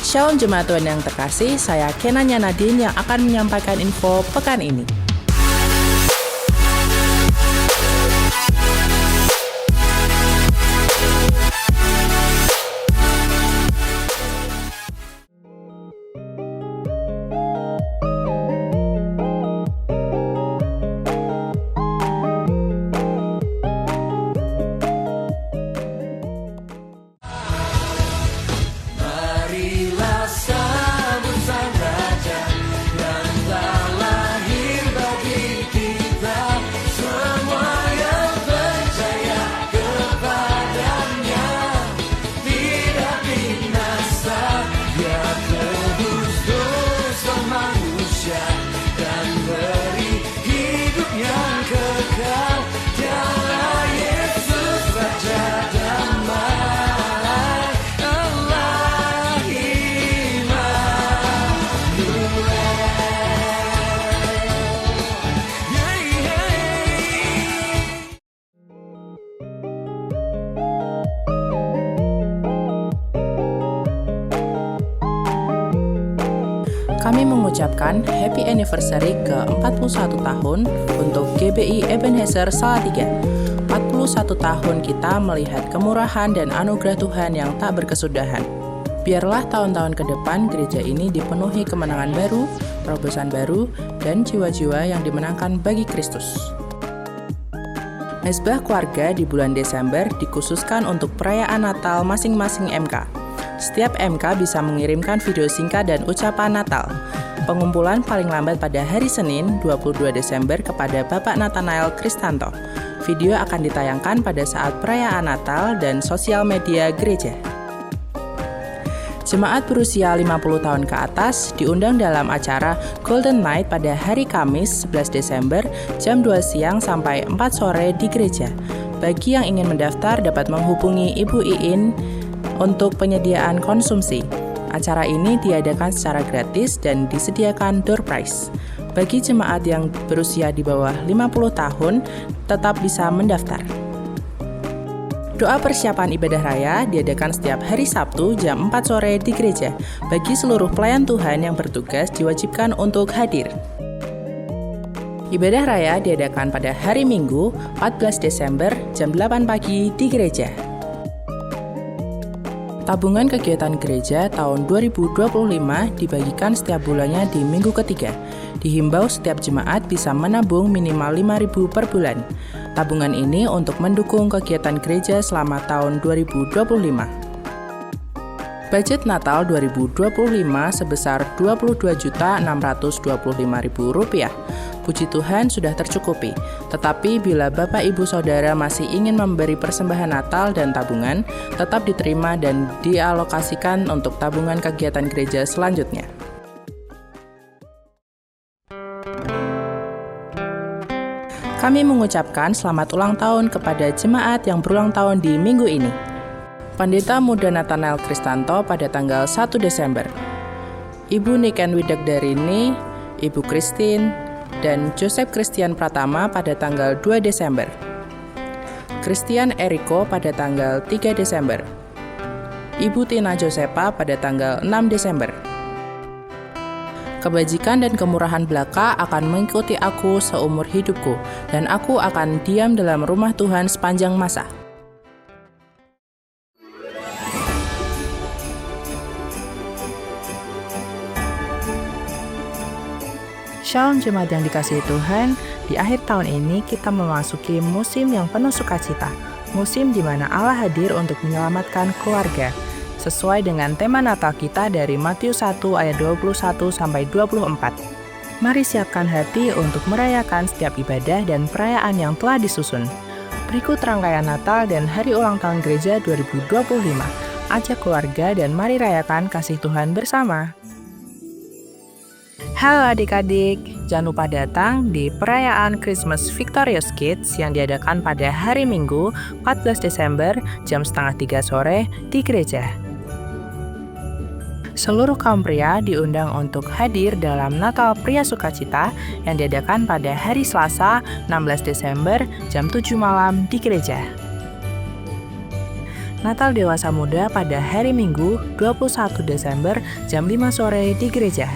Shalom Jemaat Tuhan yang terkasih, saya Kenanya Nadine yang akan menyampaikan info pekan ini. Kami mengucapkan Happy Anniversary ke-41 tahun untuk GBI Ebenezer Salatiga. 41 tahun kita melihat kemurahan dan anugerah Tuhan yang tak berkesudahan. Biarlah tahun-tahun ke depan gereja ini dipenuhi kemenangan baru, terobosan baru, dan jiwa-jiwa yang dimenangkan bagi Kristus. Mezbah keluarga di bulan Desember dikhususkan untuk perayaan Natal masing-masing MK. Setiap MK bisa mengirimkan video singkat dan ucapan Natal. Pengumpulan paling lambat pada hari Senin, 22 Desember kepada Bapak Nathanael Kristanto. Video akan ditayangkan pada saat perayaan Natal dan sosial media gereja. Jemaat berusia 50 tahun ke atas diundang dalam acara Golden Night pada hari Kamis 11 Desember jam 2 siang sampai 4 sore di gereja. Bagi yang ingin mendaftar dapat menghubungi Ibu Iin untuk penyediaan konsumsi. Acara ini diadakan secara gratis dan disediakan door prize. Bagi jemaat yang berusia di bawah 50 tahun tetap bisa mendaftar. Doa persiapan ibadah raya diadakan setiap hari Sabtu jam 4 sore di gereja. Bagi seluruh pelayan Tuhan yang bertugas diwajibkan untuk hadir. Ibadah raya diadakan pada hari Minggu 14 Desember jam 8 pagi di gereja. Tabungan kegiatan gereja tahun 2025 dibagikan setiap bulannya di minggu ketiga. Dihimbau setiap jemaat bisa menabung minimal 5.000 per bulan. Tabungan ini untuk mendukung kegiatan gereja selama tahun 2025. Budget Natal 2025 sebesar Rp22.625.000. Puji Tuhan sudah tercukupi. Tetapi bila Bapak Ibu Saudara masih ingin memberi persembahan Natal dan tabungan, tetap diterima dan dialokasikan untuk tabungan kegiatan gereja selanjutnya. Kami mengucapkan selamat ulang tahun kepada jemaat yang berulang tahun di minggu ini. Pendeta Muda Nathanael Kristanto pada tanggal 1 Desember. Ibu Niken Widakdarini, Ibu Christine, dan Joseph Christian Pratama pada tanggal 2 Desember. Christian Eriko pada tanggal 3 Desember. Ibu Tina Josepa pada tanggal 6 Desember. Kebajikan dan kemurahan belaka akan mengikuti aku seumur hidupku, dan aku akan diam dalam rumah Tuhan sepanjang masa. Shalom jemaat yang dikasihi Tuhan, di akhir tahun ini kita memasuki musim yang penuh sukacita, musim di mana Allah hadir untuk menyelamatkan keluarga, sesuai dengan tema Natal kita dari Matius 1 ayat 21-24. Mari siapkan hati untuk merayakan setiap ibadah dan perayaan yang telah disusun. Berikut rangkaian Natal dan Hari Ulang Tahun Gereja 2025. Ajak keluarga dan mari rayakan kasih Tuhan bersama. Halo adik-adik, jangan lupa datang di perayaan Christmas Victorious Kids yang diadakan pada hari Minggu 14 Desember jam 2:30 sore di gereja. Seluruh kaum pria diundang untuk hadir dalam Natal Pria Sukacita yang diadakan pada hari Selasa 16 Desember jam 7 malam di gereja. Natal Dewasa Muda pada hari Minggu 21 Desember jam 5 sore di gereja.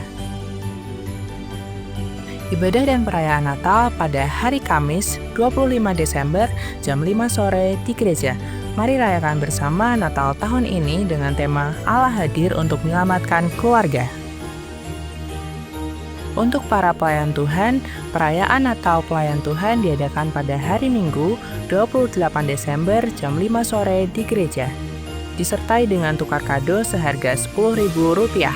Ibadah dan perayaan Natal pada hari Kamis 25 Desember jam 5 sore di gereja. Mari rayakan bersama Natal tahun ini dengan tema Allah hadir untuk menyelamatkan keluarga. Untuk para pelayan Tuhan, perayaan Natal pelayan Tuhan diadakan pada hari Minggu 28 Desember jam 5 sore di gereja, disertai dengan tukar kado seharga Rp10.000.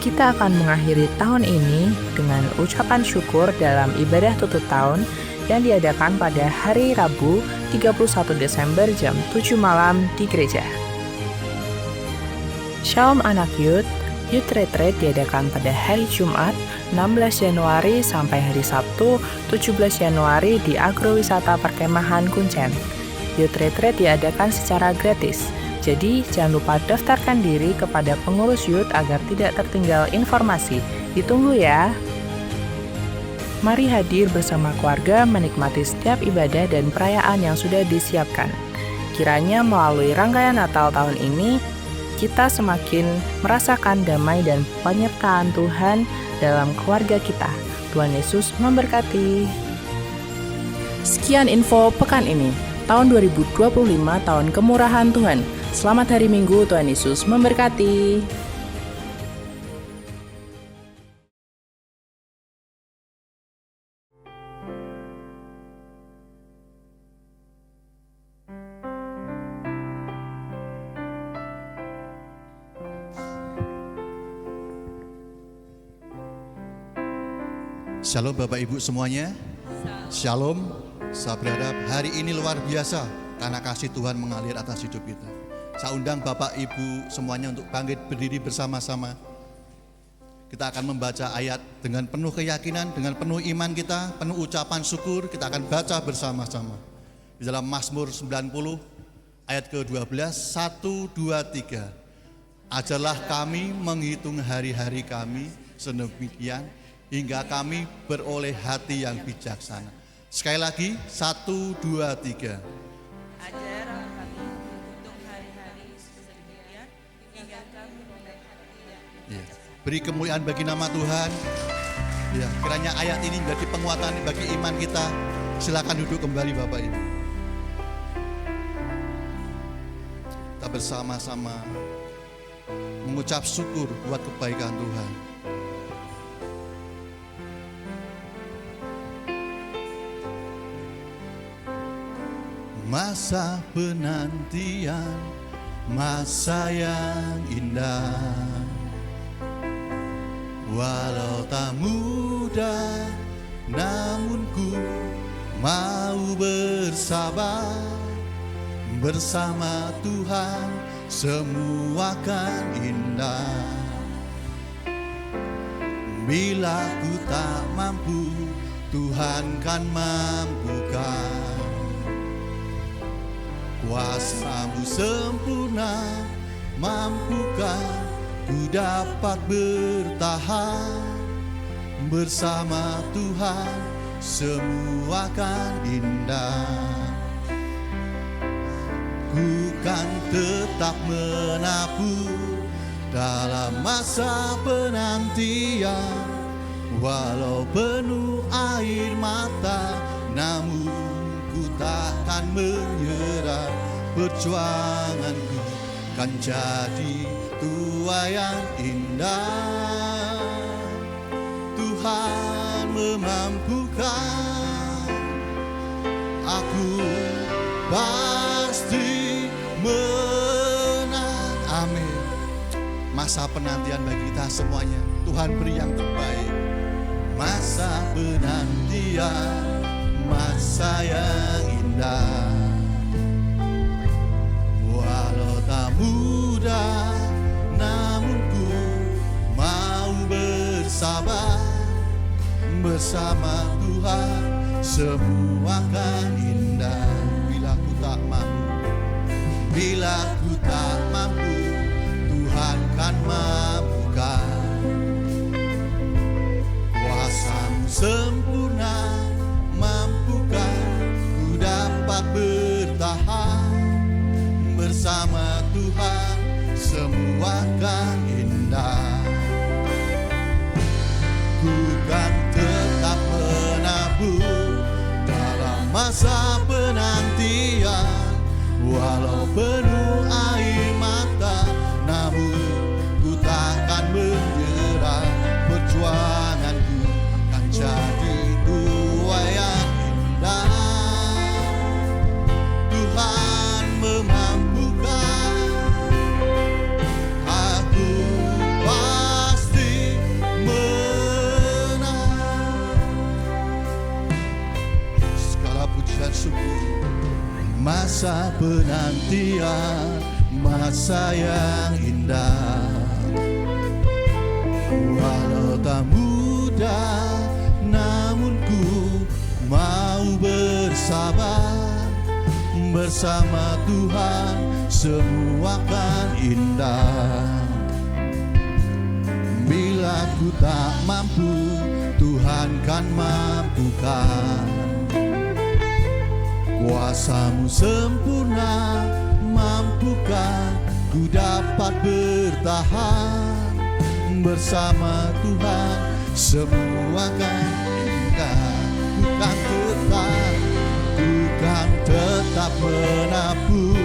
Kita akan mengakhiri tahun ini dengan ucapan syukur dalam ibadah tutup tahun yang diadakan pada hari Rabu 31 Desember jam 7 malam di gereja. Shalom anak Youth Retreat diadakan pada hari Jumat 16 Januari sampai hari Sabtu 17 Januari di Agrowisata Perkemahan Kuncen. Youth Retreat diadakan secara gratis, jadi jangan lupa daftarkan diri kepada pengurus Youth agar tidak tertinggal informasi. Ditunggu ya! Mari hadir bersama keluarga menikmati setiap ibadah dan perayaan yang sudah disiapkan. Kiranya melalui rangkaian Natal tahun ini, kita semakin merasakan damai dan penyertaan Tuhan dalam keluarga kita. Tuhan Yesus memberkati. Sekian info pekan ini, tahun 2025, tahun kemurahan Tuhan. Selamat hari Minggu, Tuhan Yesus memberkati. Shalom Bapak Ibu semuanya. Shalom. Saya berharap hari ini luar biasa karena kasih Tuhan mengalir atas hidup kita. Saya undang Bapak Ibu semuanya untuk bangkit berdiri bersama-sama. Kita akan membaca ayat dengan penuh keyakinan, dengan penuh iman kita, penuh ucapan syukur. Kita akan baca bersama-sama di dalam Mazmur 90 ayat ke-12. 1, 2, 3. Ajarlah kami menghitung hari-hari kami sedemikian hingga kami beroleh hati yang bijaksana. Sekali lagi, 1, 2, 3. Ajarlah kami menghitung hari-hari sedemikian hingga kami beroleh hati yang bijaksana. Beri kemuliaan bagi nama Tuhan. Ya, kiranya ayat ini menjadi penguatan bagi iman kita. Silakan duduk kembali Bapak Ibu. Kita bersama-sama mengucap syukur buat kebaikan Tuhan. Masa penantian, masa yang indah, walau tak mudah, namun ku mau bersabar. Bersama Tuhan semua kan indah. Bila ku tak mampu, Tuhan kan mampukan. Kuasa-Mu sempurna, mampukah ku dapat bertahan. Bersama Tuhan semua kan indah. Ku kan tetap menabur dalam masa penantian. Walau penuh air mata, namun ku takkan menyerah. Perjuanganku kan jadi tuaian indah. Tuhan memampukan, aku pasti menang. Amin. Masa penantian bagi kita semuanya, Tuhan beri yang terbaik. Masa penantian, masa yang indah. Walau tak mudah, namun ku mau bersabar. Bersama Tuhan semua kan indah. Bila ku tak mampu, bila ku tak mampu, Tuhan kan mampukan. Kuasa-Mu sempurna, mampukah Tuhan semua kan indah. Ku kan tetap menabur dalam masa penantian, walau penuh air mata, namun ku takkan menyerah. Perjuanganku kan jadi tuaian indah. Tuhan memampukan, aku pasti menang. Segala pujian syukur, masa penantian, masa yang indah. Walau tak mudah, namun ku mau bersabar. Bersama Tuhan semua kan indah. Bila ku tak mampu, Tuhan kan mampukan. Kuasa-Mu sempurna, mampukan ku dapat bertahan. Bersama Tuhan semua kan indah. Ku kan tetap menabur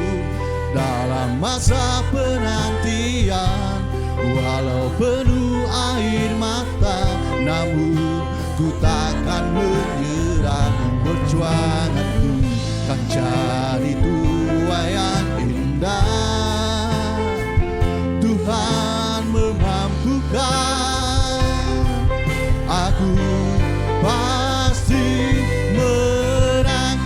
dalam masa penantian, walau penuh air mata, namun ku takkan menyerah. Perjuanganku kan jadi tuaian indah. Tuhan memampukan, aku pasti menang.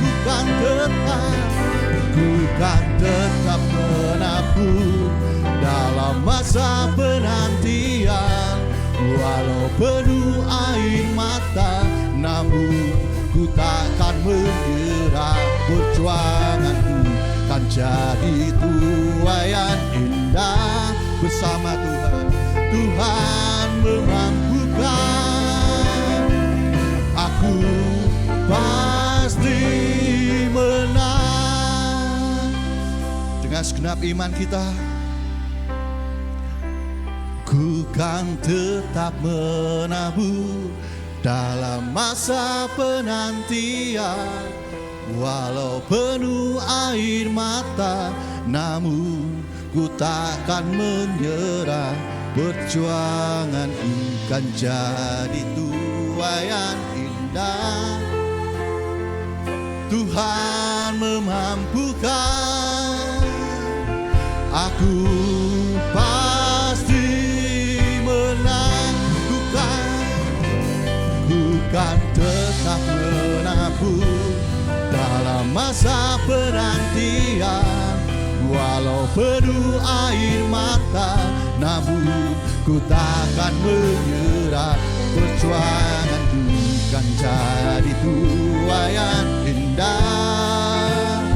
Ku kan tetap menabur dalam masa penantian, walau penuh air mata, namun ku takkan menyerah. Perjuanganku kan jadi tuaian indah. Bersama Tuhan, Tuhan memampukan, aku pasti menang. Dengan segenap iman kita, ku kan tetap menabur dalam masa penantian, walau penuh air mata, namun ku takkan menyerah. Perjuanganku kan jadi tuaian indah. Tuhan memampukan, aku pasti menang. Ku kan tetap menabur dalam masa penantian, walau penuh air mata, namun ku takkan menyerah. Perjuanganku kan jadi tuaian indah.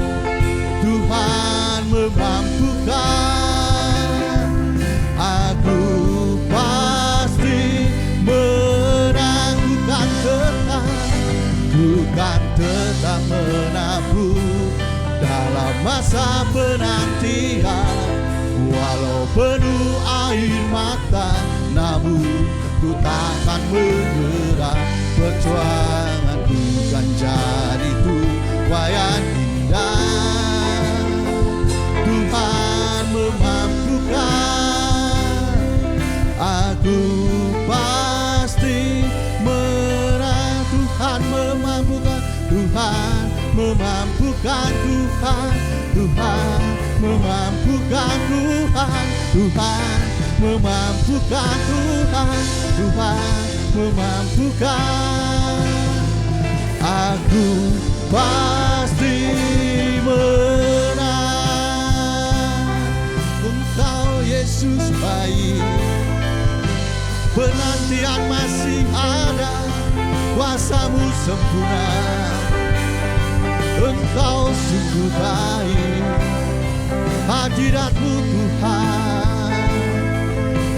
Tuhan memampukan, aku pasti menang. Ku kan tetap menabur dalam masa penantian, walau penuh air mata, namun ku takkan menyerah. Perjuanganku kan jadi tuaian indah. Tuhan memampukan, aku pasti menang. Tuhan memampukan, Tuhan memampukan, Tuhan memampukan, Tuhan memampukan, Tuhan memampukan. Aku pasti menang. Engkau Yesus baik, penantian masih ada, kuasa-Mu sempurna. Engkau sungguh baik, hadirat-Mu Tuhan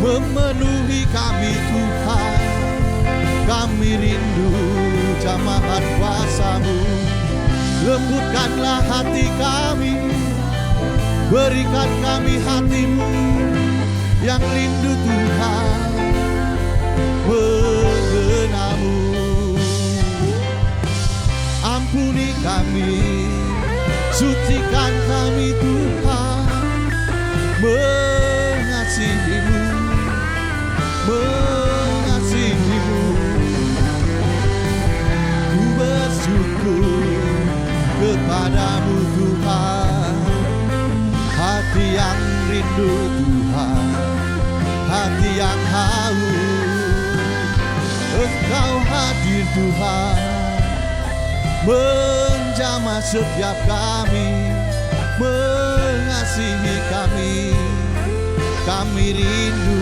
memenuhi kami Tuhan. Kami rindu jamahan kuasa-Mu, lembutkanlah hati kami, Berikan kami hati-Mu yang rindu Tuhan mengenal-Mu. Ampuni kami, sucikan kami Tuhan, mengasihi-Mu, mengasihi-Mu. Ku bersyukur kepadamu Tuhan, hati yang rindu Tuhan, hati yang haus. Engkau hadir Tuhan, menjamah setiap kami, mengasihi kami. Kami rindu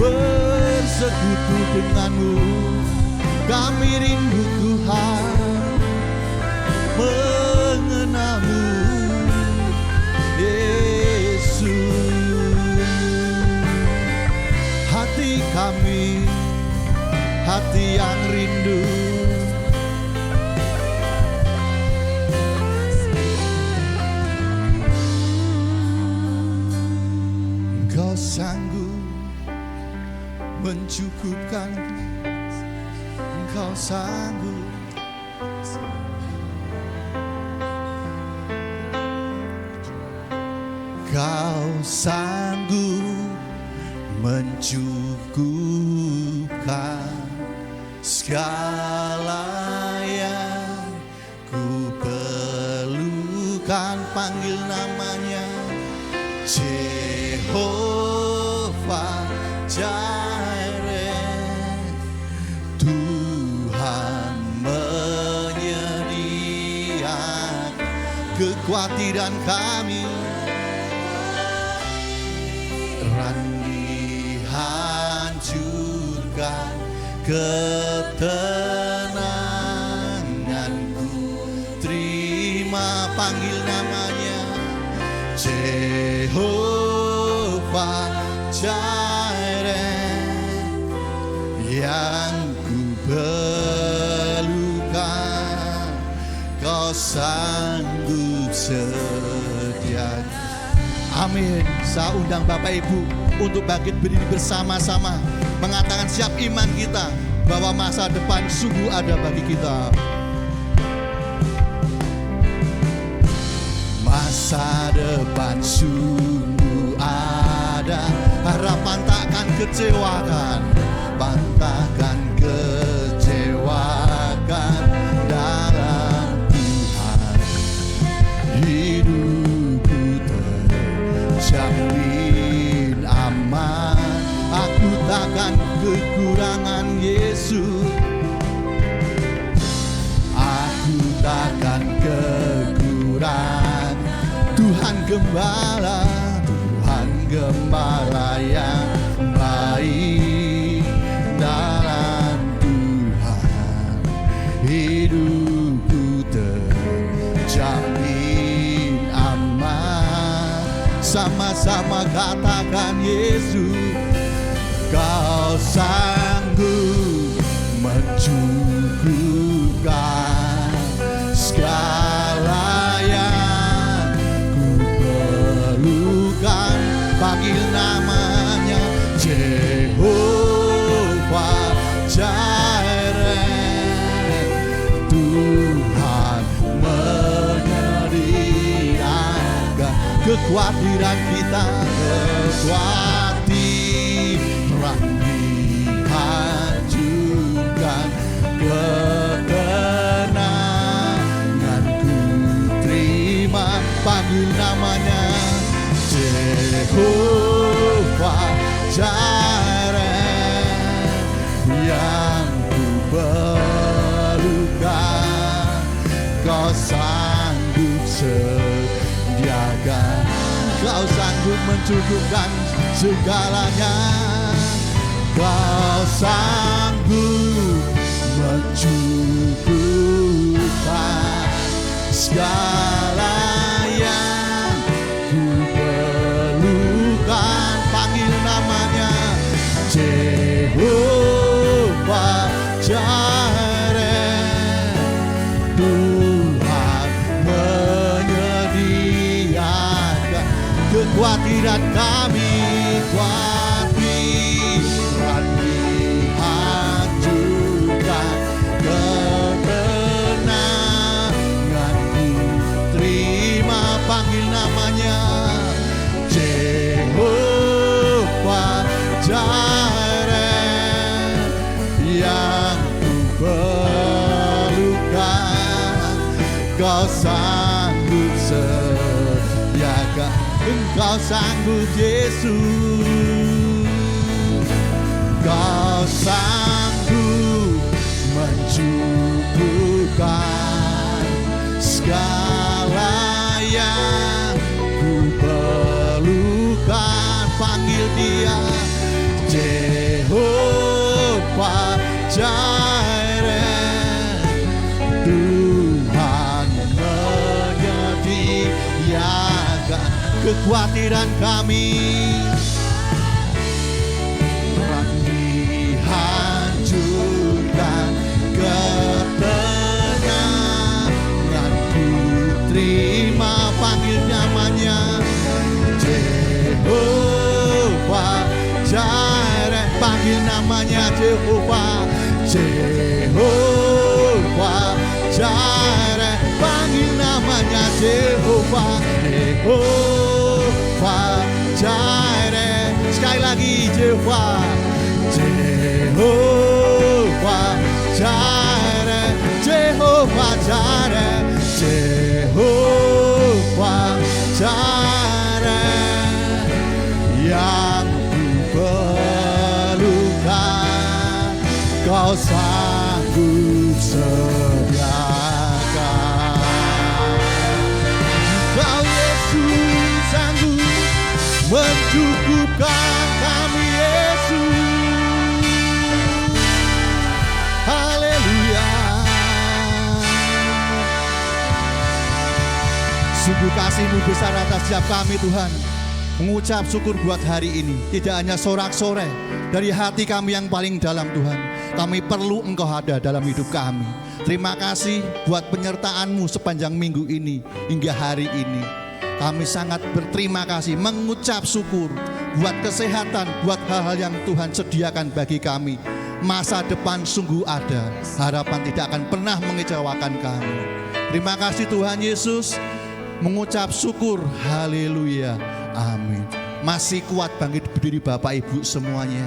bersekutu dengan-Mu. Kami rindu Tuhan mengenal-Mu, Yesus. Hati kami, hati yang rindu. Engkau sanggup mencukupkan, Engkau sanggup. Kau sanggup mencukupkan segala yang ku perlukan. Panggil namanya Jehovah Jireh. Tuhan menyediakan kekhawatiran kami, dihancurkan ketenanganku. Terima, panggil namanya Jehovah Jireh. Yang ku perlukan Kau sanggup sediakan. Amin. Saya undang Bapak Ibu untuk bangkit berdiri bersama-sama, mengatakan siap iman kita bahwa masa depan sungguh ada bagi kita. Masa depan sungguh ada, harapan takkan kecewakan, takkan kecewakan dalam Tuhan. Hidupku terjamin aman, aku takkan kekurangan Yesus. Aku takkan kekurangan Tuhan Gembala, Tuhan Gembala yang baik. Dalam Tuhan hidupku terjamin aman. Sama-sama katakan Yesus, Kau sanggup mencukupkan segala yang ku perlukan. Panggil namanya Jehovah Jireh. Tuhan menyediakan kekhawatiran kita, kekhawatiran dihancurkan, ketenanganku terima. Panggil namanya Jehovah Jireh. Yang ku perlukan Kau sanggup sediakan. Kau sanggup mencukupkan segalanya. Kau sanggup mencukupkan segala yang ku perlukan. Panggil namanya Jehovah Jireh. Tuhan menyediakan kekhawatiran kami, kekhawatiran dihancurkan, ketenanganku terima. Panggil namanya Jehovah Jireh, yang ku perlukan. Kau sanggup sediakan, Engkau sanggup Yesus. Kau sanggup mencukupkan segala yang ku perlukan. Panggil dia Jehovah Jireh, Tuhan menyediakan kekhawatiran kami. Perang dihancurkan, ketenanganku terima. Panggil namanya Jehovah Jireh. Panggil namanya Jehovah, Jehovah Jireh. Panggil namanya Jehovah, Jehovah Jireh. Sekali lagi Jehovah, Jehovah Jireh, Jehovah Jireh, Jehovah Jireh, yang ku perlukan. Kau sanggup sediakan. Kau Yesus sanggup mencukupkan kami, Yesus. Haleluya. Sungguh kasih-Mu besar atas setiap kami, Tuhan. Mengucap syukur buat hari ini, tidak hanya sorak-sorai dari hati kami yang paling dalam, Tuhan. Kami perlu Engkau ada dalam hidup kami. Terima kasih buat penyertaan-Mu sepanjang minggu ini hingga hari ini. Kami sangat berterima kasih, mengucap syukur buat kesehatan, buat hal-hal yang Tuhan sediakan bagi kami. Masa depan sungguh ada, harapan tidak akan pernah mengecewakan kami. Terima kasih Tuhan Yesus, mengucap syukur, haleluya, amin. Masih kuat bangkit berdiri Bapak Ibu semuanya.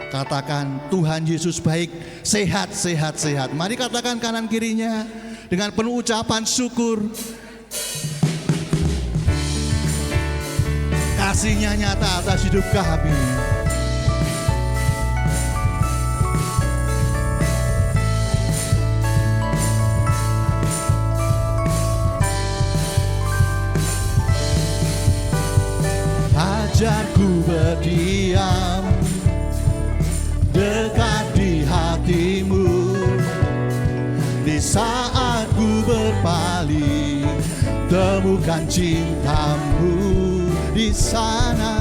Katakan Tuhan Yesus baik, sehat, sehat, sehat. Mari katakan kanan kirinya dengan penuh ucapan syukur. Kasih-Nya nyata atas hidup kami. Ajarku berdiam dekat di hati-Mu, di saat ku berpaling temukan cinta-Mu. Di sana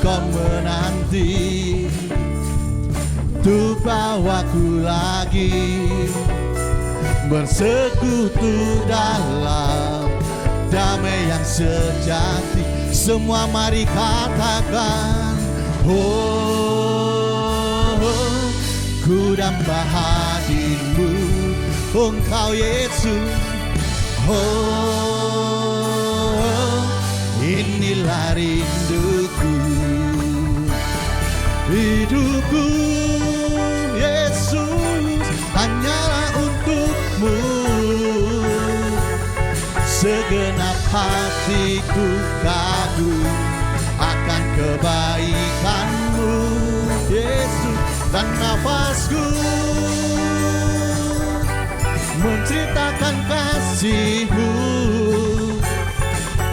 Kau menanti untuk bawaku lagi bersekutu dalam damai yang sejati. Semua mari katakan, oh, ku damba hadir-Mu, Engkau Yesus. Oh, inilah rinduku, hidupku Yesus hanyalah untuk-Mu. Segenap hatiku kagum akan kebaikan-Mu Yesus, dan nafasku menceritakan kasih-Mu.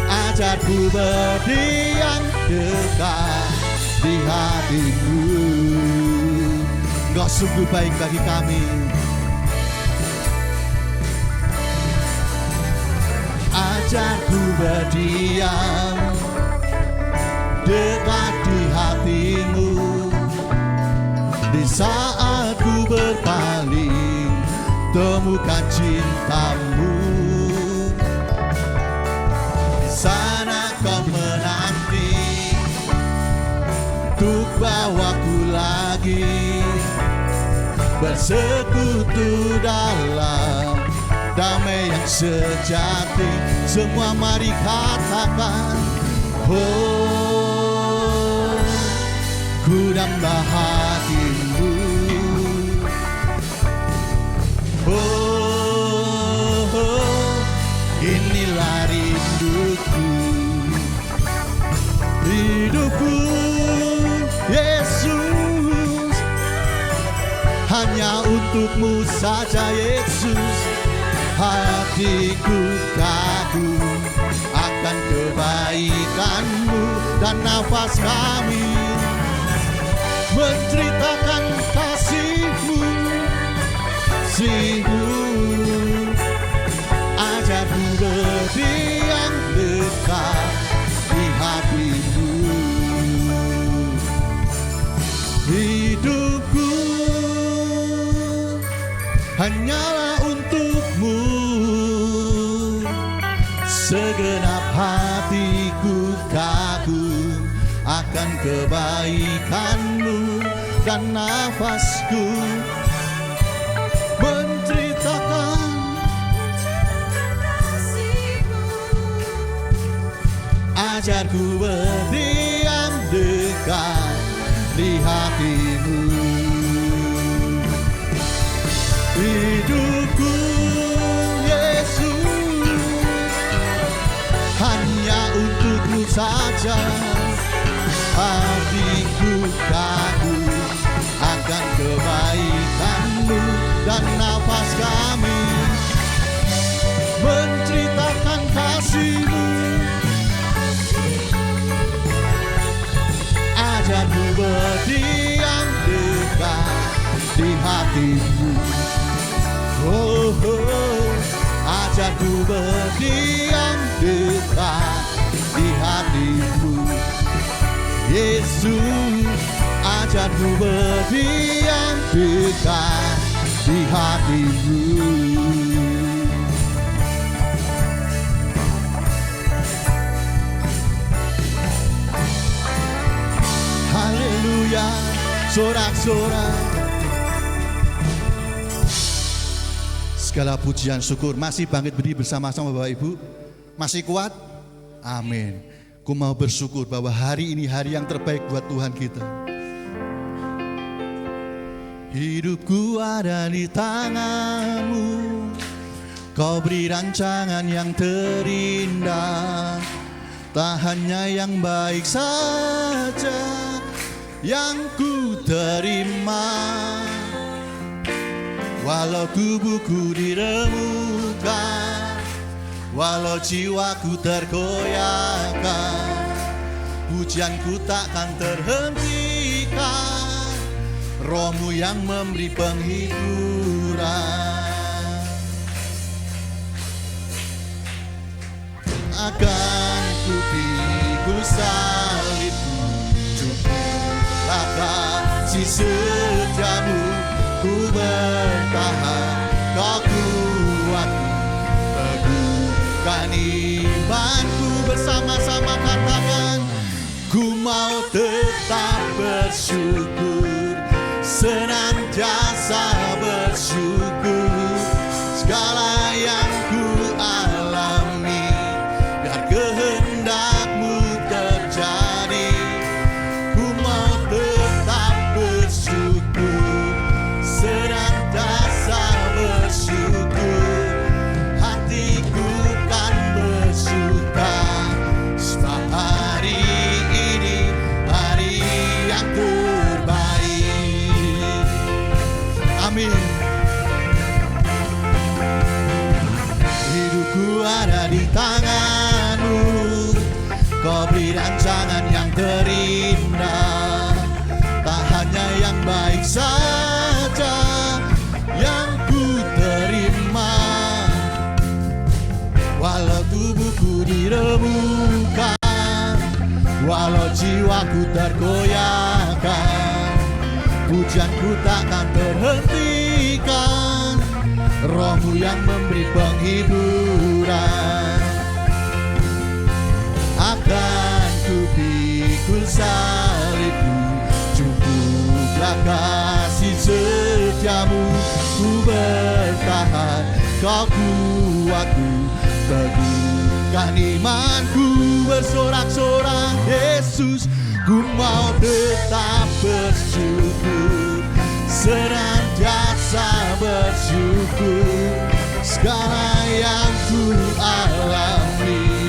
Ajarku berdiam dekat di hati-Mu. Engkau sungguh baik bagi kami. Ajarku berdiam dekat di hati-Mu, di saat ku berpaling temukan cinta-Mu. Di sana sekutu dalam damai yang sejati. Semua mari katakan, oh, ku nambah hatimu. Oh, inilah rinduku, hidupku Yesus, hanya untukmu saja Yesus. Hatiku kagum akan kebaikanmu, dan nafas kami menceritakan kasihmu. Ajarku berdiam dekat di hatimu. Hidupku hanyalah untukmu, segenap hatiku kagum akan kebaikanmu, dan nafasku menceritakan ajarku berdiam dekat di hatimu. Hidupku Yesus, hanya untukmu saja. Hatiku kagum akan kebaikanmu, dan nafas kami menceritakan kasihmu. Ajarku berdiam dekat di hatimu. Oh, oh, ajarku berdiam dekat di hatimu. Yesus, ajarku berdiam dekat di hatimu. Haleluya, sorak-sorak. Segala pujian syukur. Masih bangkit berdiri bersama-sama Bapak Ibu? Masih kuat? Amin. Ku mau bersyukur bahwa hari ini hari yang terbaik buat Tuhan kita. Hidupku ada di tangan-Mu, Kau beri rancangan yang terindah. Tak hanya yang baik saja yang ku terima, walau tubuhku diremukkan, walau jiwaku tergoyahkan, pujianku takkan terhentikan. Roh-Mu yang memberi penghiburan. Akan ku pikul salibmu, cukuplah kasih setiamu. Ku bertahan, Kau kuatku, teguhkan imanku. Bersama-sama katakan, ku mau tetap bersyukur, senantiasa bersyukur. Segala yang ku alami, biar kehendak-Mu terjadi. Ku mau tetap bersyukur, senantiasa bersyukur. Hatiku kan bersuka, sebab hari ini hari yang terbaik. Amin. Hidupku ada di tangan-Mu, Kau beri rancangan yang terindah. Tak hanya yang baik saja yang ku terima, walau tubuhku diremukkan, walau jiwaku tergoyahkan, pujianku takkan terhentikan. Roh-Mu yang memberi penghiburan. Akan ku pikul salibmu, cukuplah kasih setiamu. Kau kuatku, teguhkan imanku, bersorak-sorak Yesus. Ku mau tetap bersyukur, senantiasa bersyukur. Segala yang ku alami,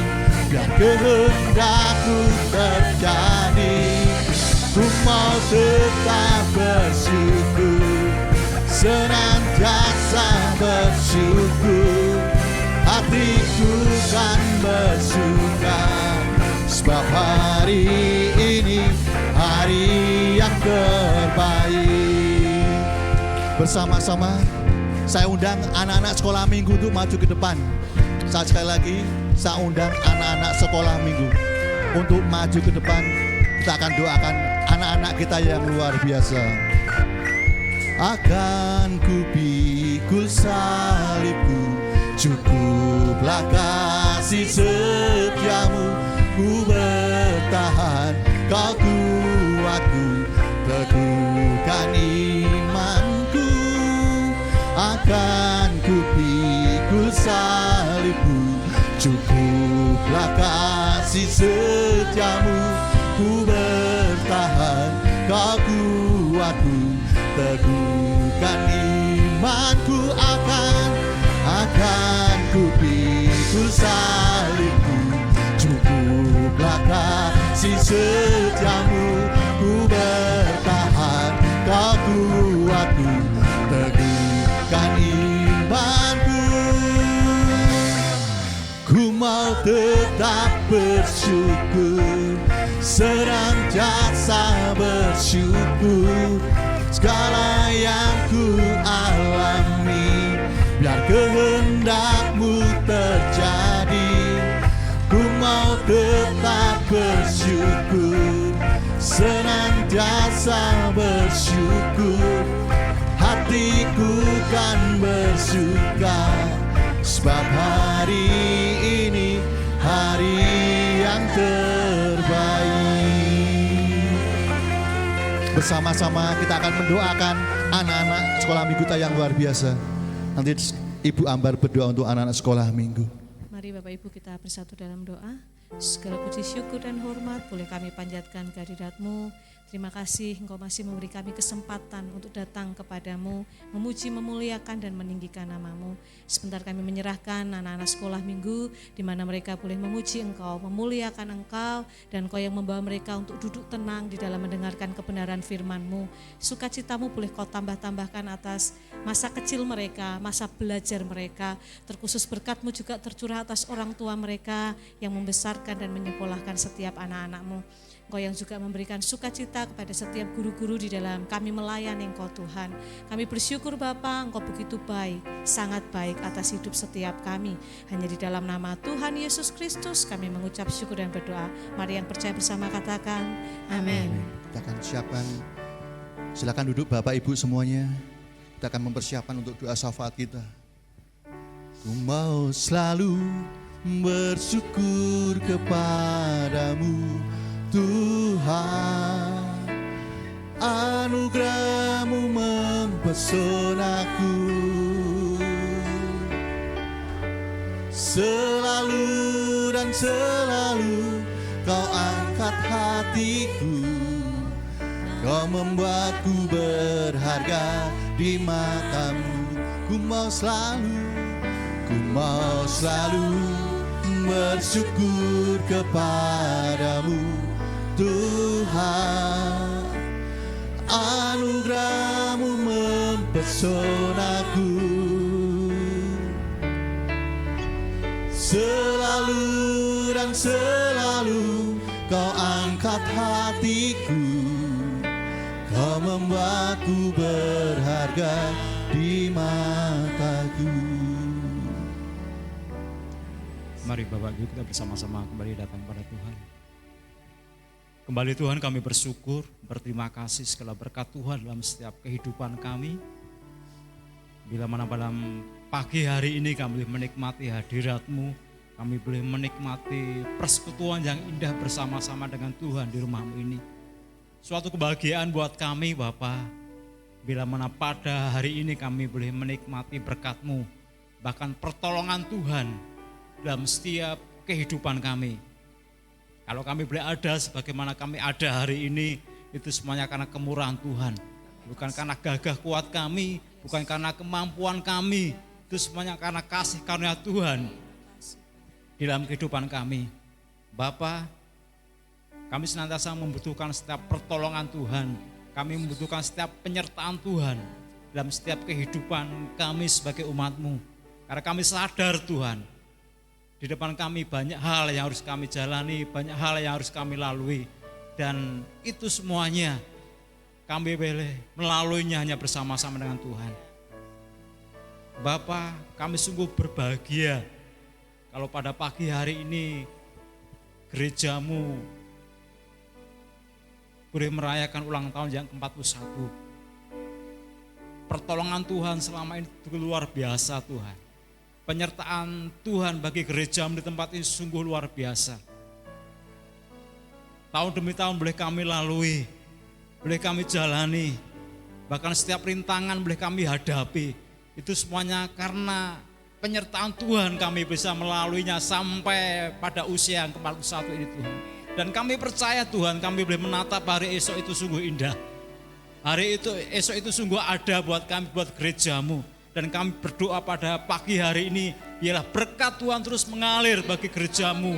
biar kehendakmu terjadi. Ku mau tetap bersyukur, senantiasa bersyukur. Hatiku kan bersuka, sebab hari ini hari yang terbaik. Bersama-sama saya undang anak-anak sekolah minggu untuk maju ke depan. Sekali lagi saya undang anak-anak sekolah minggu untuk maju ke depan. Kita akan doakan anak-anak kita yang luar biasa. Akan ku pikul salibku, cukuplah kasih setiamu. Ku bertahan, kau kuatku, teguhkan imanku. Akan ku pikul salibku, cukuplah kasih setiamu. Ku bertahan, kau kuatku, teguhkan imanku. Akan ku pikul salibku, cukuplah kasih setiamu. Ku bertahan, kau kuatku, teguhkan imanku. Ku mau tetap bersyukur, senantiasa bersyukur. Segala yang ku alami, biar kehendakmu terjadi. Ku mau tetap bersyukur, senantiasa bersyukur. Hatiku kan bersuka, sebab hari ini hari yang terbaik. Bersama-sama kita akan mendoakan anak-anak sekolah minggu kita yang luar biasa. Nanti Ibu Ambar berdoa untuk anak-anak sekolah minggu. Mari Bapak Ibu kita bersatu dalam doa. Segala puji syukur dan hormat boleh kami panjatkan kehadirat-Mu. Terima kasih Engkau masih memberi kami kesempatan untuk datang kepadamu, memuji, memuliakan dan meninggikan nama-Mu. Sebentar kami menyerahkan anak-anak sekolah minggu, di mana mereka boleh memuji Engkau, memuliakan Engkau, dan Engkau yang membawa mereka untuk duduk tenang di dalam mendengarkan kebenaran firman-Mu. Sukacitamu boleh Kau tambah-tambahkan atas masa kecil mereka, masa belajar mereka. Terkhusus berkat-Mu juga tercurah atas orang tua mereka yang membesarkan dan menyekolahkan setiap anak-anak-Mu. Engkau yang juga memberikan sukacita kepada setiap guru-guru di dalam kami melayani Engkau Tuhan. Kami bersyukur Bapa, Engkau begitu baik, sangat baik atas hidup setiap kami. Hanya di dalam nama Tuhan Yesus Kristus kami mengucap syukur dan berdoa. Mari yang percaya bersama katakan amin. Kita akan siapkan, silakan duduk Bapak Ibu semuanya. Kita akan mempersiapkan untuk doa syafaat kita. Ku mau selalu bersyukur kepadamu Tuhan, anugerah-Mu mempesonaku. Selalu dan selalu Kau angkat hatiku, Kau membuatku berharga di mata-Mu. Ku mau selalu bersyukur kepadamu Tuhan, anugerah-Mu mempesonaku. Selalu dan selalu Kau angkat hatiku, Kau membuatku berharga di mataku. Mari Bapak Ibu kita bersama-sama kembali datang pada Tuhan. Kembali Tuhan kami bersyukur, berterima kasih segala berkat Tuhan dalam setiap kehidupan kami. Bila mana pada pagi hari ini kami boleh menikmati hadirat-Mu, kami boleh menikmati persekutuan yang indah bersama-sama dengan Tuhan di rumah-Mu ini. Suatu kebahagiaan buat kami Bapa, bila mana pada hari ini kami boleh menikmati berkat-Mu bahkan pertolongan Tuhan dalam setiap kehidupan kami. Kalau kami boleh ada sebagaimana kami ada hari ini, itu semuanya karena kemurahan Tuhan. Bukan karena gagah kuat kami, bukan karena kemampuan kami, itu semuanya karena kasih karunia Tuhan di dalam kehidupan kami. Bapa, kami senantiasa membutuhkan setiap pertolongan Tuhan. Kami membutuhkan setiap penyertaan Tuhan dalam setiap kehidupan kami sebagai umat-Mu. Karena kami sadar Tuhan, di depan kami banyak hal yang harus kami jalani, banyak hal yang harus kami lalui. Dan itu semuanya kami boleh melaluinya hanya bersama-sama dengan Tuhan. Bapa, kami sungguh berbahagia kalau pada pagi hari ini gereja-Mu boleh merayakan ulang tahun yang ke-41. Pertolongan Tuhan selama ini luar biasa Tuhan. Penyertaan Tuhan bagi gereja di tempat ini sungguh luar biasa. Tahun demi tahun boleh kami lalui, boleh kami jalani, bahkan setiap rintangan boleh kami hadapi. Itu semuanya karena penyertaan Tuhan kami bisa melaluinya sampai pada usia yang ke-41 ini Tuhan. Dan kami percaya Tuhan, kami boleh menatap hari esok itu sungguh indah. Hari itu, esok itu sungguh ada buat kami, buat gereja-Mu. Dan kami berdoa pada pagi hari ini, biarlah berkat Tuhan terus mengalir bagi gereja-Mu.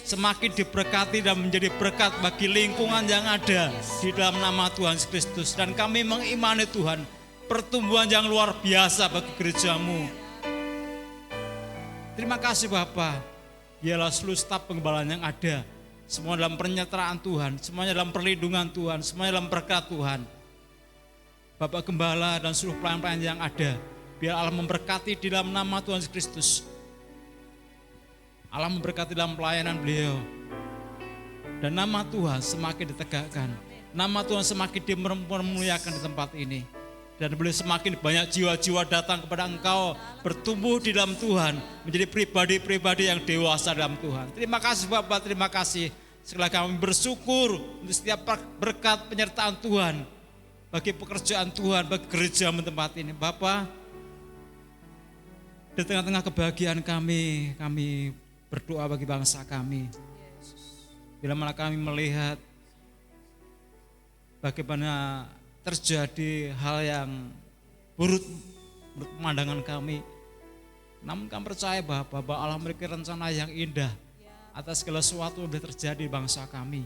Semakin diberkati dan menjadi berkat bagi lingkungan yang ada di dalam nama Tuhan Yesus Kristus. Dan kami mengimani Tuhan, pertumbuhan yang luar biasa bagi gereja-Mu. Terima kasih Bapa, biarlah seluruh staf pengembalaan yang ada, semua dalam penyertaan Tuhan, semuanya dalam perlindungan Tuhan, semuanya dalam berkat Tuhan. Bapak Gembala dan seluruh pelayan-pelayan yang ada, biar Allah memberkati di dalam nama Tuhan Yesus Kristus. Allah memberkati dalam pelayanan beliau. Dan nama Tuhan semakin ditegakkan. Nama Tuhan semakin dimuliakan di tempat ini. Dan boleh semakin banyak jiwa-jiwa datang kepada Engkau, bertumbuh di dalam Tuhan, menjadi pribadi-pribadi yang dewasa dalam Tuhan. Terima kasih Bapak, terima kasih. Sekali lagi kami bersyukur untuk setiap berkat penyertaan Tuhan, bagi pekerjaan Tuhan, bagi gereja di tempat ini. Bapak, di tengah-tengah kebahagiaan kami berdoa bagi bangsa kami. Bila mana kami melihat bagaimana terjadi hal yang buruk menurut pemandangan kami, namun kami percaya bahwa Allah memiliki rencana yang indah atas segala sesuatu yang terjadi di bangsa kami.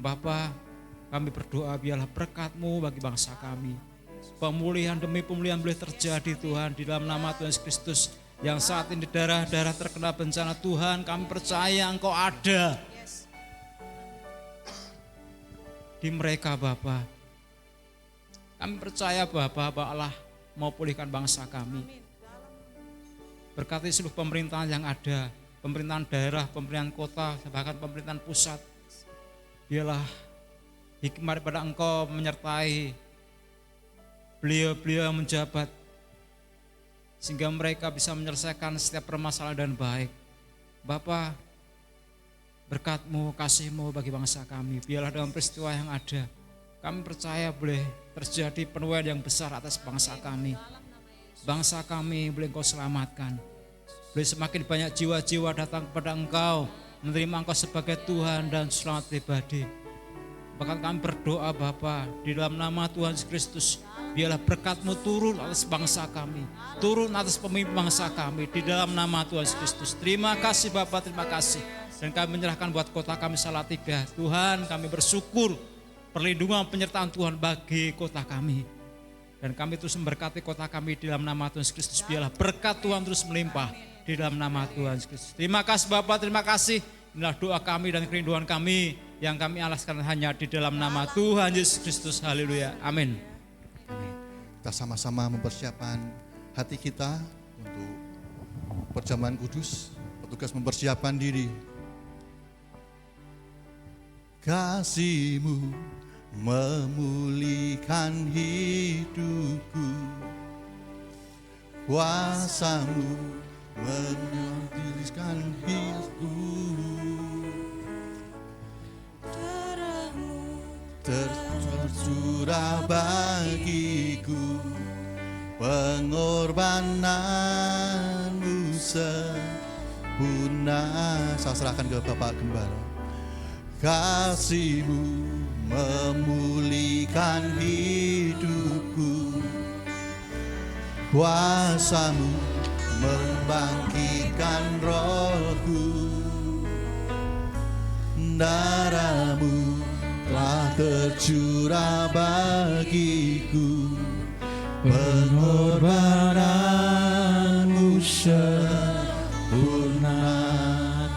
Bapa, kami berdoa biarlah berkat-Mu bagi bangsa kami. Pemulihan demi pemulihan boleh terjadi Tuhan di dalam nama Tuhan Yesus Kristus. Yang saat ini daerah-daerah terkena bencana Tuhan, kami percaya Engkau ada di mereka Bapa. Kami percaya Bapa, Allah mau pulihkan bangsa kami. Berkati seluruh pemerintahan yang ada, pemerintahan daerah, pemerintahan kota, bahkan pemerintahan pusat. Biarlah hikmat daripada Engkau menyertai beliau-beliau yang menjabat, sehingga mereka bisa menyelesaikan setiap permasalahan dan baik. Bapa, berkat-Mu, kasih-Mu bagi bangsa kami. Biarlah dalam peristiwa yang ada, kami percaya boleh terjadi penuaian yang besar atas bangsa kami. Bangsa kami boleh Engkau selamatkan. Boleh semakin banyak jiwa-jiwa datang kepada Engkau, menerima Engkau sebagai Tuhan dan selamat pribadi. Bahkan kami berdoa Bapa, di dalam nama Tuhan Yesus Kristus, biarlah berkat-Mu turun atas bangsa kami, turun atas pemimpin bangsa kami, di dalam nama Tuhan Yesus Kristus. Terima kasih Bapa, terima kasih. Dan kami menyerahkan buat kota kami Salatiga. Tuhan, kami bersyukur perlindungan penyertaan Tuhan bagi kota kami. Dan kami terus memberkati kota kami di dalam nama Tuhan Yesus Kristus. Biarlah berkat Tuhan terus melimpah di dalam nama Tuhan Yesus Kristus. Terima kasih Bapa, terima kasih. Inilah doa kami dan kerinduan kami yang kami alaskan hanya di dalam nama Tuhan Yesus Kristus. Haleluya. Amin. Kita sama-sama mempersiapkan hati kita untuk perjamuan kudus. Petugas mempersiapkan diri. Kasih-Mu memulihkan hidupku, kuasa-Mu menyelamatkan hidupku. Tercurah bagiku pengorbanan sempurna. Saya serahkan ke Bapak Gembala. Kasih-Mu memulihkan hidupku, kuasa-Mu membangkitkan rohku, darah-Mu telah tercurah bagiku, pengorbanan-Mu sempurna.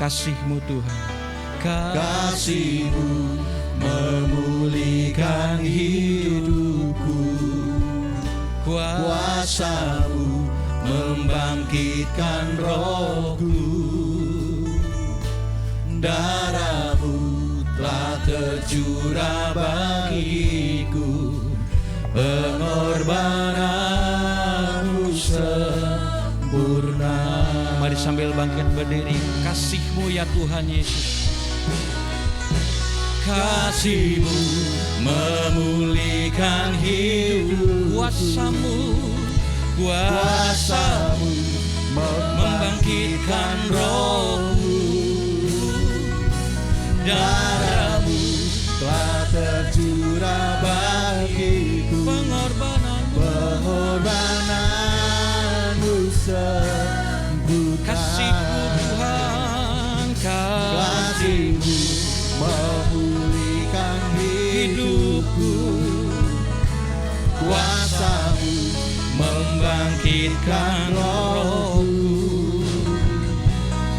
Kasih-Mu Tuhan, Kasih-Mu memulihkan hidupku, kuasa-Mu membangkitkan rohku, darah-Mu telah tercurah bagiku, pengorbanan-Mu sempurna. mari sambil bangkit berdiri. Kasih-Mu ya Tuhan Yesus, Kasih-Mu memulihkan hidup, kuasa-Mu membangkitkan rohku, darah-Mu telah tercurah bagiku, pengorbanan-Mu sempurna. kasih-Mu Tuhan, Kasih-Mu memulihkan hidupku, kuasa-Mu membangkitkan rohku,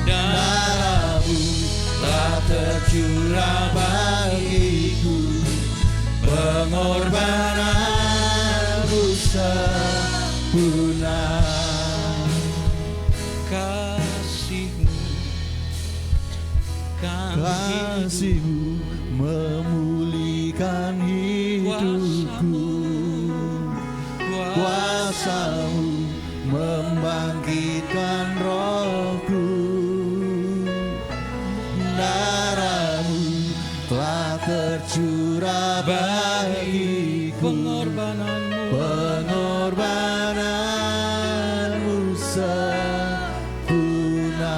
darah-Mu telah tercurah bagiku, pengorbanan-Mu sempurna. kasih-Mu Kasih-Mu memulihkan hidupku, kuasa-Mu membangkitkan rohku, darah-Mu telah tercurah bagiku, pengorbanan-Mu sempurna.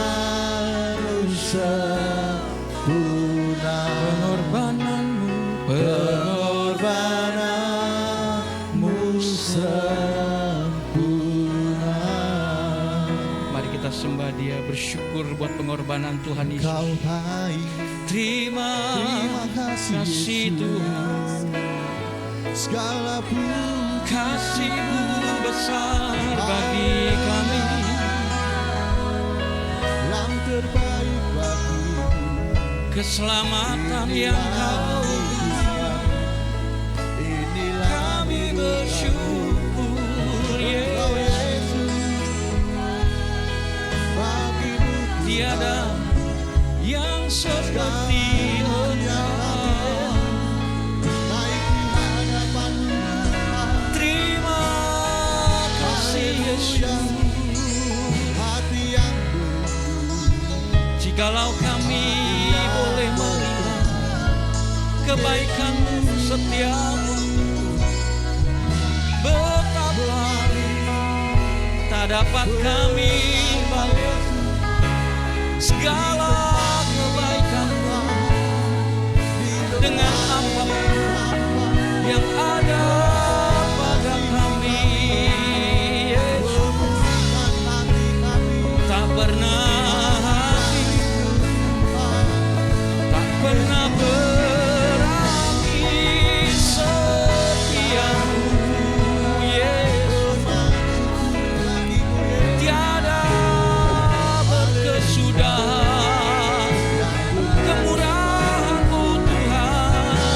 Pengorbanan-Mu sempurna. Pengorbanan-Mu sempurna. Mari kita sembah Dia, bersyukur buat pengorbanan Tuhan Yesus. Kau baik, Terima kasih Tuhan, segala kasih-Mu besar bagi kami. yang terbaik bagiku, Keselamatan yang Kau inilah kami bersyukur Yesus. bagimu Tiada yang seperti Engkau. naik di hadapan-Mu. Terima kasih Yesus. Hati yang Jikalau kami boleh melihat kebaikan-Mu setiap waktu, betapa tak dapat kami balas segala kebaikan-Mu dengan apa yang ada pada kami. Yesus, tak pernah tak pernah berakhir setia-Mu Yesus. Tiada berkesudahan kemurahan-Mu Tuhan.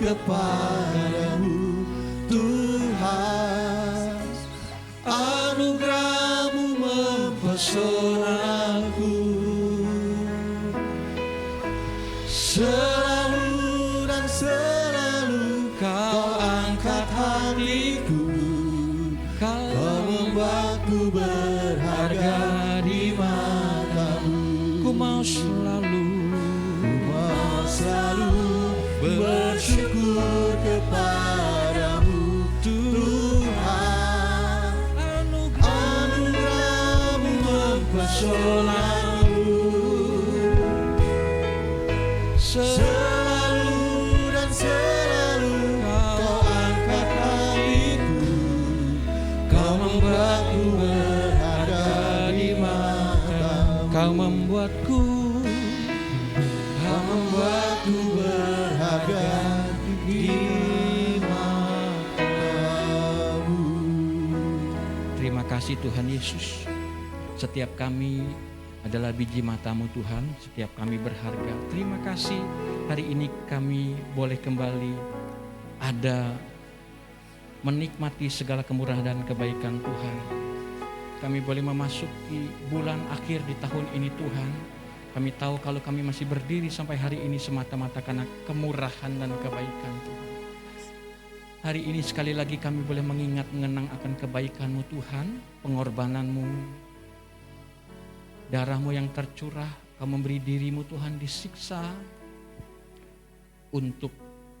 kepadamu Tuhan, anugerah-Mu mempesonaku, selalu dan selalu Kau angkat hatiku, Kau membuatku berharga di mata-Mu. Ku mau selalu bersyukur kepadamu Tuhan, anugerah-Mu mempesonaku, selalu dan selalu Kau angkat hatiku, Kau membuatku berharga di mata-Mu. Kau membuatku berharga di mata-Mu. Terima kasih Tuhan Yesus. Setiap kami adalah biji mata-Mu Tuhan, setiap kami berharga. Terima kasih hari ini kami boleh kembali ada menikmati segala kemurahan dan kebaikan Tuhan. Kami boleh memasuki bulan akhir di tahun ini Tuhan. Kami tahu kalau kami masih berdiri sampai hari ini semata-mata karena kemurahan dan kebaikan Tuhan. Hari ini sekali lagi kami boleh mengenang akan kebaikan-Mu Tuhan, pengorbanan-Mu, darah-Mu yang tercurah, Kau memberi diri-Mu Tuhan disiksa untuk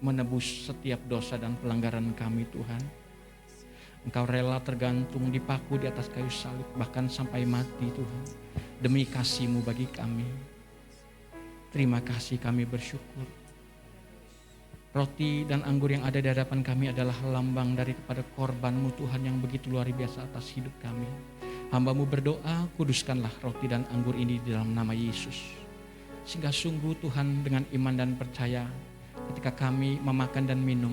menebus setiap dosa dan pelanggaran kami Tuhan. Engkau rela tergantung dipaku di atas kayu salib bahkan sampai mati Tuhan, demi kasih-Mu bagi kami. Terima kasih, kami bersyukur. Roti dan anggur yang ada di hadapan kami adalah lambang daripada korban-Mu Tuhan yang begitu luar biasa atas hidup kami. Hamba-Mu berdoa, kuduskanlah roti dan anggur ini di dalam nama Yesus. Sehingga sungguh Tuhan dengan iman dan percaya ketika kami memakan dan minum,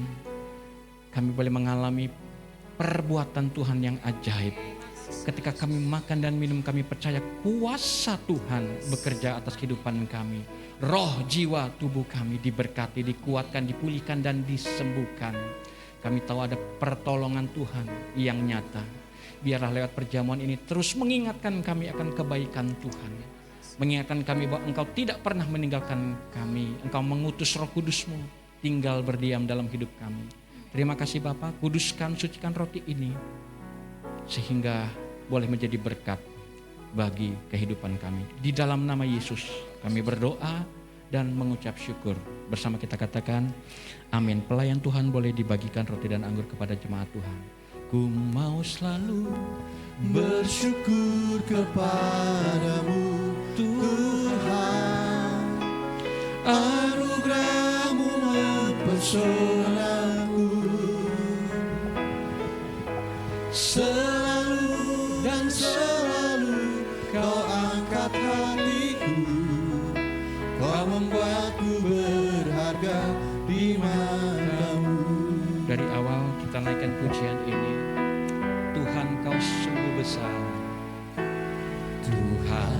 kami boleh mengalami perbuatan Tuhan yang ajaib. Ketika kami makan dan minum, kami percaya kuasa Tuhan bekerja atas kehidupan kami. Roh, jiwa, tubuh kami diberkati, dikuatkan, dipulihkan dan disembuhkan. Kami tahu ada pertolongan Tuhan yang nyata. Biarlah lewat perjamuan ini terus mengingatkan kami akan kebaikan Tuhan. Mengingatkan kami bahwa Engkau tidak pernah meninggalkan kami. Engkau mengutus Roh Kudus-Mu tinggal berdiam dalam hidup kami. Terima kasih Bapa, kuduskan, sucikan roti ini sehingga boleh menjadi berkat bagi kehidupan kami. Di dalam nama Yesus kami berdoa dan mengucap syukur. Bersama kita katakan amin. Pelayan Tuhan boleh dibagikan roti dan anggur kepada jemaat Tuhan. Ku mau selalu bersyukur kepadamu Tuhan, anugerah-Mu mempesonaku, selalu dan selalu Kau angkat hatiku, Kau membuatku berharga di mata-Mu. Dari awal kita naikkan pujian ini. Tuhan, Kau sungguh besar. Tuhan,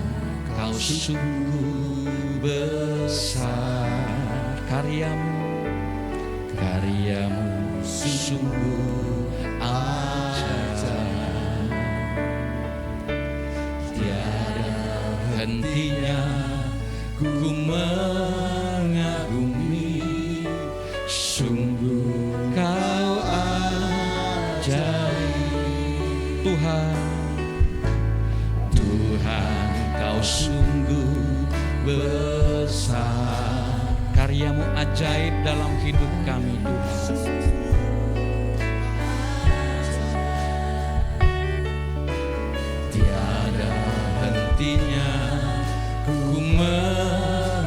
Kau sungguh besar. Karya-Mu sungguh ajaib. Tiada hentinya ku mengagumi, sungguh Kau ajaib. Tuhan, Kau sungguh besar. Karya-Mu ajaib dalam hidup kami Tuhan. Tiada hentinya ku mengagumi,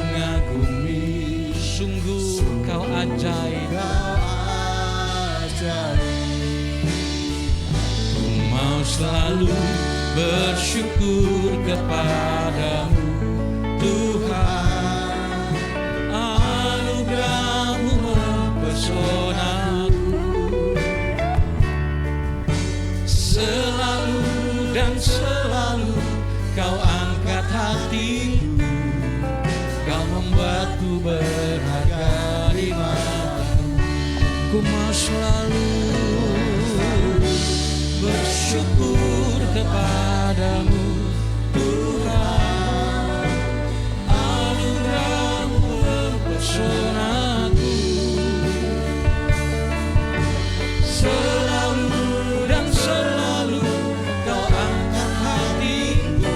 sungguh Kau ajaib. Ku mau selalu bersyukur kepadamu Tuhan, anugerah-Mu mempesonaku, selalu dan selalu Kau angkat hatiku, Kau membuatku berharga di mata-Mu. selalu bersyukur kepadamu Tuhan, anugerah-Mu mempesonaku. Selalu dan selalu Kau angkat hatiku,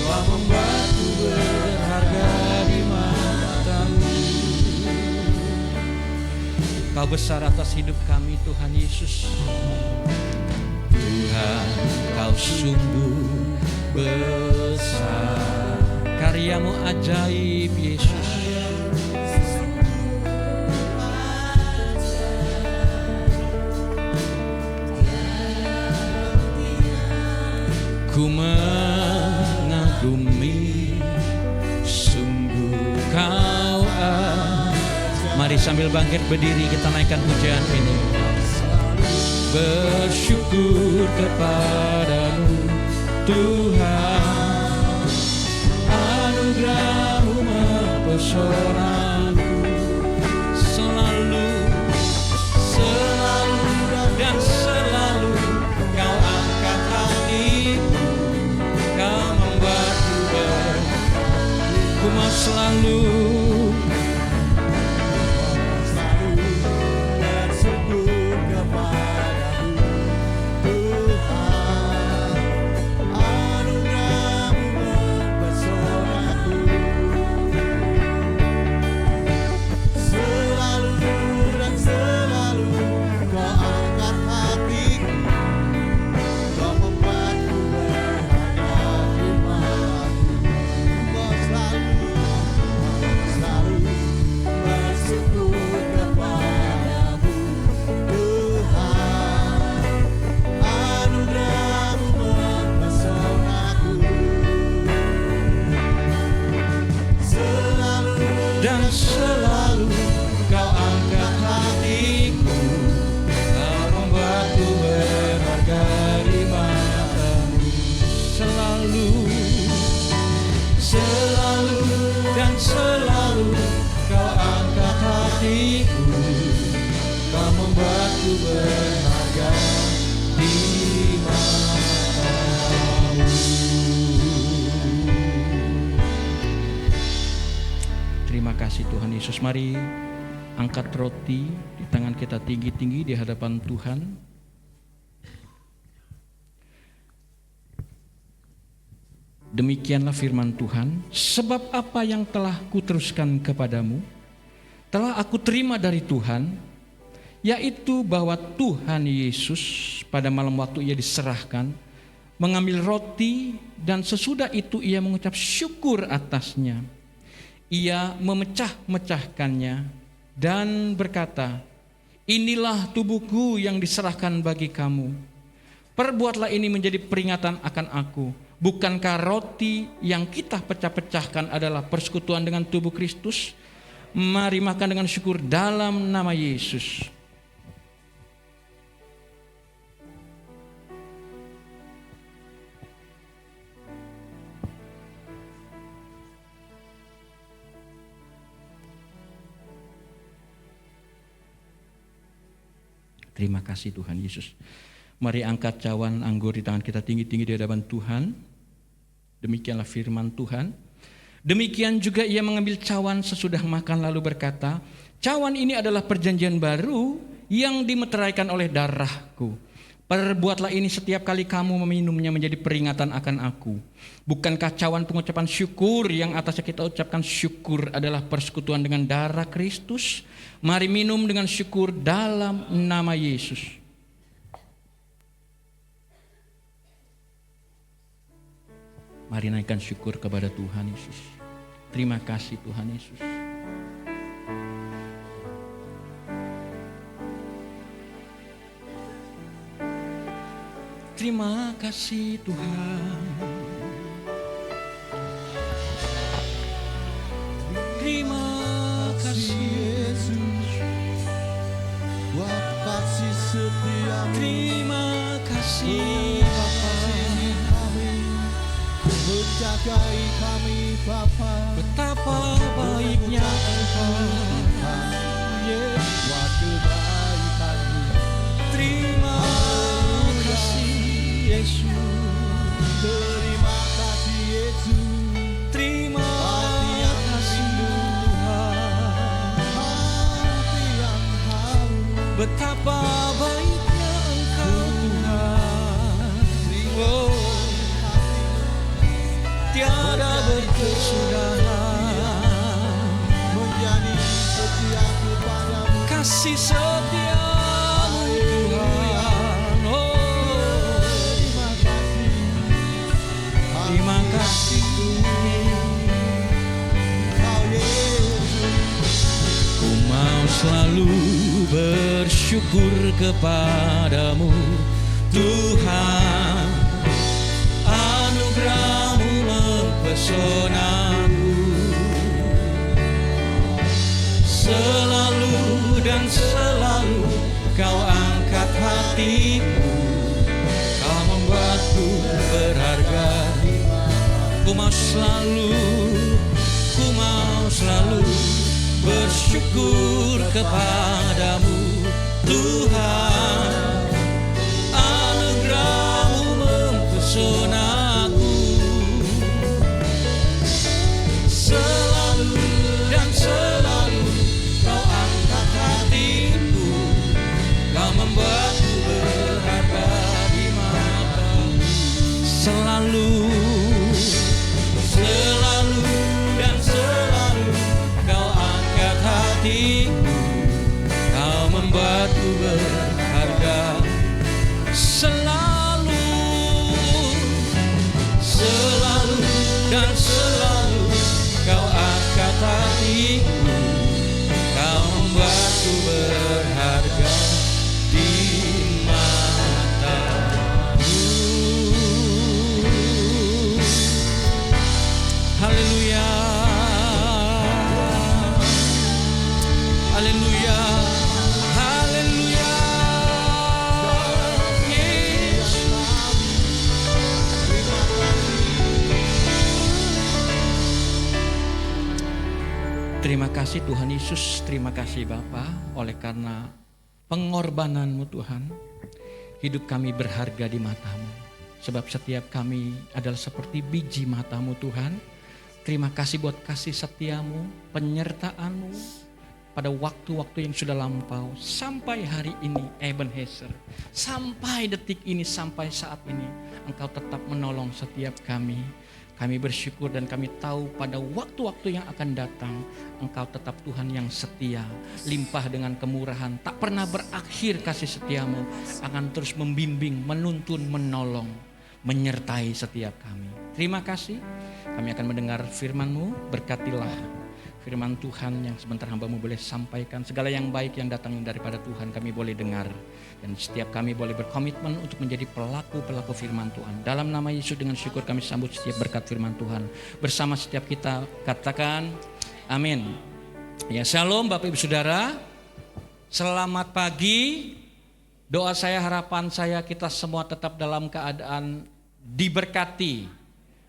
Kau membuatku berharga di mata-Mu. Kau besar atas hidup kami Tuhan Yesus. Tuhan, Kau sungguh besar, karya-Mu ajaib Yesus. Ku mengagumi, sungguh Kau Mari sambil bangkit berdiri kita naikkan pujian ini. Bersyukur kepadamu Tuhan, anugerah-Mu mempesonaku. Selalu, selalu dan selalu Kau angkat hatiku, Kau membuatku ku mau selalu bersyukur kepadamu Tuhan, anugerah-Mu mempesonaku. Selalu dan selalu Kau angkat hatiku, Kau membuatku berharga di mata-Mu. Kau selalu bersyukur kepadamu Tuhan, anugerah-Mu mempesonaku. Selalu dan selalu Kau angkat hatiku, Kau membuatku berharga di mata-Mu. Selalu, selalu dan selalu Kau angkat hatiku, Kau membuatku berharga di mata-Mu. Terima kasih Tuhan Yesus. Mari angkat roti di tangan kita tinggi-tinggi di hadapan Tuhan. Demikianlah firman Tuhan, sebab apa yang telah kuteruskan kepadamu telah aku terima dari Tuhan, yaitu bahwa Tuhan Yesus pada malam waktu Ia diserahkan mengambil roti, dan sesudah itu Ia mengucap syukur atasnya. Ia memecah-mecahkannya dan berkata, inilah tubuhku yang diserahkan bagi kamu. Perbuatlah ini menjadi peringatan akan aku. Bukankah roti yang kita pecah-pecahkan adalah persekutuan dengan tubuh Kristus? Mari makan dengan syukur dalam nama Yesus. Terima kasih Tuhan Yesus. Mari angkat cawan anggur di tangan kita tinggi-tinggi di hadapan Tuhan. Demikianlah firman Tuhan. Demikian juga Ia mengambil cawan sesudah makan lalu berkata, cawan ini adalah perjanjian baru yang dimeteraikan oleh darahku. Perbuatlah ini setiap kali kamu meminumnya menjadi peringatan akan aku. Bukankah cawan pengucapan syukur yang atasnya kita ucapkan syukur adalah persekutuan dengan darah Kristus? Mari minum dengan syukur dalam nama Yesus. Mari naikkan syukur kepada Tuhan Yesus. Terima kasih Tuhan Yesus. Terima kasih Tuhan. Terima kasih Yesus. kasih setiamu. Terima kasih Bapa, menjagai kami Bapa. betapa baiknya Engkau. Waktu baik Terima kasih Yesus. Terima kasih Yesus. Terima Hati yang kasih rindu, Tuhan. hati yang haru. Betapa baiknya Engkau Tuhan. Oh, tiada berkesudahan Menjadi setia kepadamu. kasih setiamu Tuhan. Oh, terima kasih Kau Yesus. Ku mau selalu bersyukur kepadamu Tuhan. Anugerah-Mu mempesonaku. Selalu dan selalu Kau angkat hatiku. Kau membuatku berharga. Ku mau selalu bersyukur kepadamu Tuhan. Anugerah-Mu mempesonaku. Selalu dan selalu Kau angkat hatiku. Kau membuatku berharga di mata-Mu. Selalu dan selalu Kau angkat hatiku. Kau membuatku berharga. Selalu dan selalu Kau angkat hatiku. Kau membuatku berharga di mata-Mu. Haleluya. Haleluya. Haleluya. Yesus. Terima kasih Tuhan Yesus, terima kasih Bapa, oleh karena pengorbanan-Mu Tuhan, hidup kami berharga di mata-Mu. Sebab setiap kami adalah seperti biji mata-Mu Tuhan. Terima kasih buat kasih setia-Mu, penyertaan-Mu pada waktu-waktu yang sudah lampau. Sampai hari ini Ebenezer, sampai detik ini, sampai saat ini Engkau tetap menolong setiap kami. Kami bersyukur dan kami tahu pada waktu-waktu yang akan datang Engkau tetap Tuhan yang setia, limpah dengan kemurahan, tak pernah berakhir kasih setiamu, akan terus membimbing, menuntun, menolong, menyertai setiap kami. Terima kasih, kami akan mendengar firman-Mu, berkatilah firman Tuhan yang sebentar hamba-Mu boleh sampaikan. Segala yang baik yang datang daripada Tuhan kami boleh dengar. Dan setiap kami boleh berkomitmen untuk menjadi pelaku-pelaku firman Tuhan. Dalam nama Yesus dengan syukur kami sambut setiap berkat firman Tuhan. Bersama setiap kita katakan amin. Ya, shalom Bapak Ibu Saudara. Selamat pagi. Doa saya, harapan saya kita semua tetap dalam keadaan diberkati.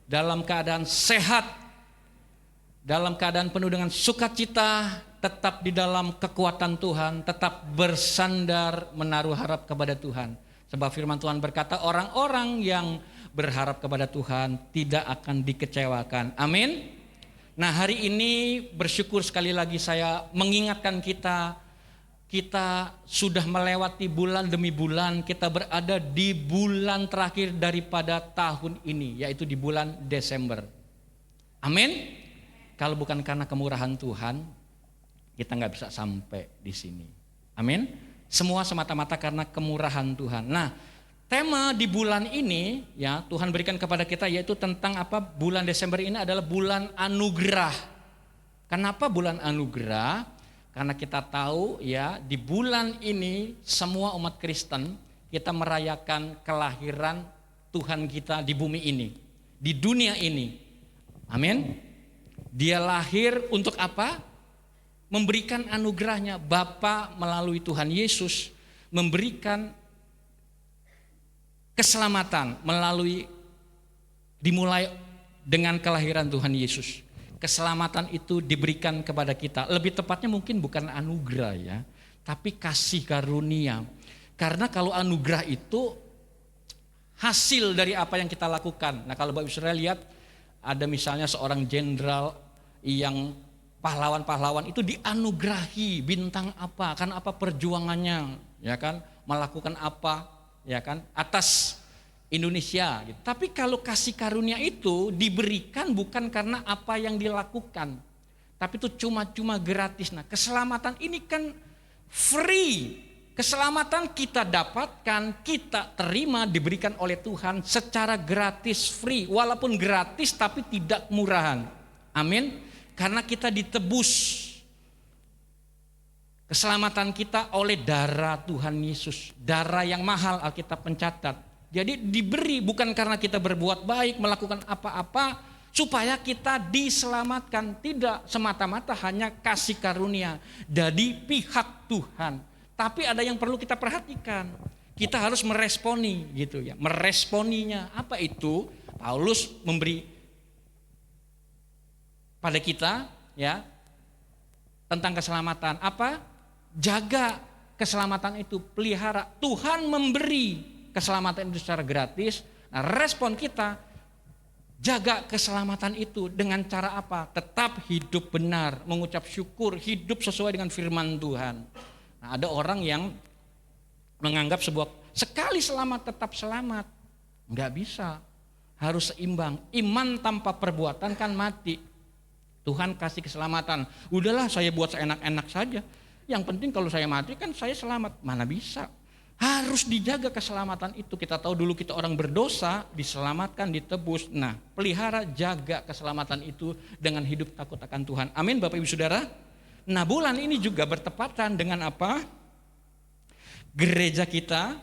Dalam keadaan sehat. Dalam keadaan penuh dengan sukacita, tetap di dalam kekuatan Tuhan, tetap bersandar menaruh harap kepada Tuhan. Sebab firman Tuhan berkata orang-orang yang berharap kepada Tuhan tidak akan dikecewakan. Amin. Nah, hari ini bersyukur sekali lagi saya mengingatkan kita sudah melewati bulan demi bulan, kita berada di bulan terakhir daripada tahun ini, yaitu di bulan Desember. Amin. Kalau bukan karena kemurahan Tuhan, kita nggak bisa sampai di sini. Amin. Semua semata-mata karena kemurahan Tuhan. Nah, tema di bulan ini ya Tuhan berikan kepada kita yaitu tentang apa? Bulan Desember ini adalah bulan anugerah. Kenapa bulan anugerah? Karena kita tahu ya di bulan ini semua umat Kristen kita merayakan kelahiran Tuhan kita di bumi ini, di dunia ini. Amin. Dia lahir untuk apa? Memberikan anugerahnya. Bapa melalui Tuhan Yesus memberikan keselamatan dimulai dengan kelahiran Tuhan Yesus. Keselamatan itu diberikan kepada kita. Lebih tepatnya mungkin bukan anugerah ya, tapi kasih karunia. Karena kalau anugerah itu hasil dari apa yang kita lakukan. Nah kalau Bapak Ibu Saudara lihat, ada misalnya seorang jenderal yang pahlawan-pahlawan itu dianugerahi bintang apa, karena apa perjuangannya, ya kan, melakukan apa, ya kan, atas Indonesia. Gitu. Tapi kalau kasih karunia itu diberikan bukan karena apa yang dilakukan, tapi itu cuma-cuma gratis. Nah keselamatan ini kan free. Keselamatan kita dapatkan, kita terima, diberikan oleh Tuhan secara gratis, free. Walaupun gratis tapi tidak murahan. Amin. Karena kita ditebus. Keselamatan kita oleh darah Tuhan Yesus. Darah yang mahal, Alkitab mencatat. Jadi diberi bukan karena kita berbuat baik, melakukan apa-apa supaya kita diselamatkan. Tidak semata-mata hanya kasih karunia dari pihak Tuhan. Tapi ada yang perlu kita perhatikan. Kita harus meresponi gitu ya. Meresponinya apa itu? Paulus memberi pada kita ya tentang keselamatan. Apa? Jaga keselamatan itu, pelihara. Tuhan memberi keselamatan itu secara gratis. Nah, respon kita jaga keselamatan itu dengan cara apa? Tetap hidup benar, mengucap syukur, hidup sesuai dengan firman Tuhan. Nah, ada orang yang menganggap sekali selamat tetap selamat. Enggak bisa. Harus seimbang. Iman tanpa perbuatan kan mati. Tuhan kasih keselamatan. Udahlah saya buat seenak-enak saja. Yang penting kalau saya mati kan saya selamat. Mana bisa. Harus dijaga keselamatan itu. Kita tahu dulu kita orang berdosa, diselamatkan, ditebus. Nah, pelihara, jaga keselamatan itu dengan hidup takut akan Tuhan. Amin Bapak Ibu Saudara. Nah bulan ini juga bertepatan dengan apa? Gereja kita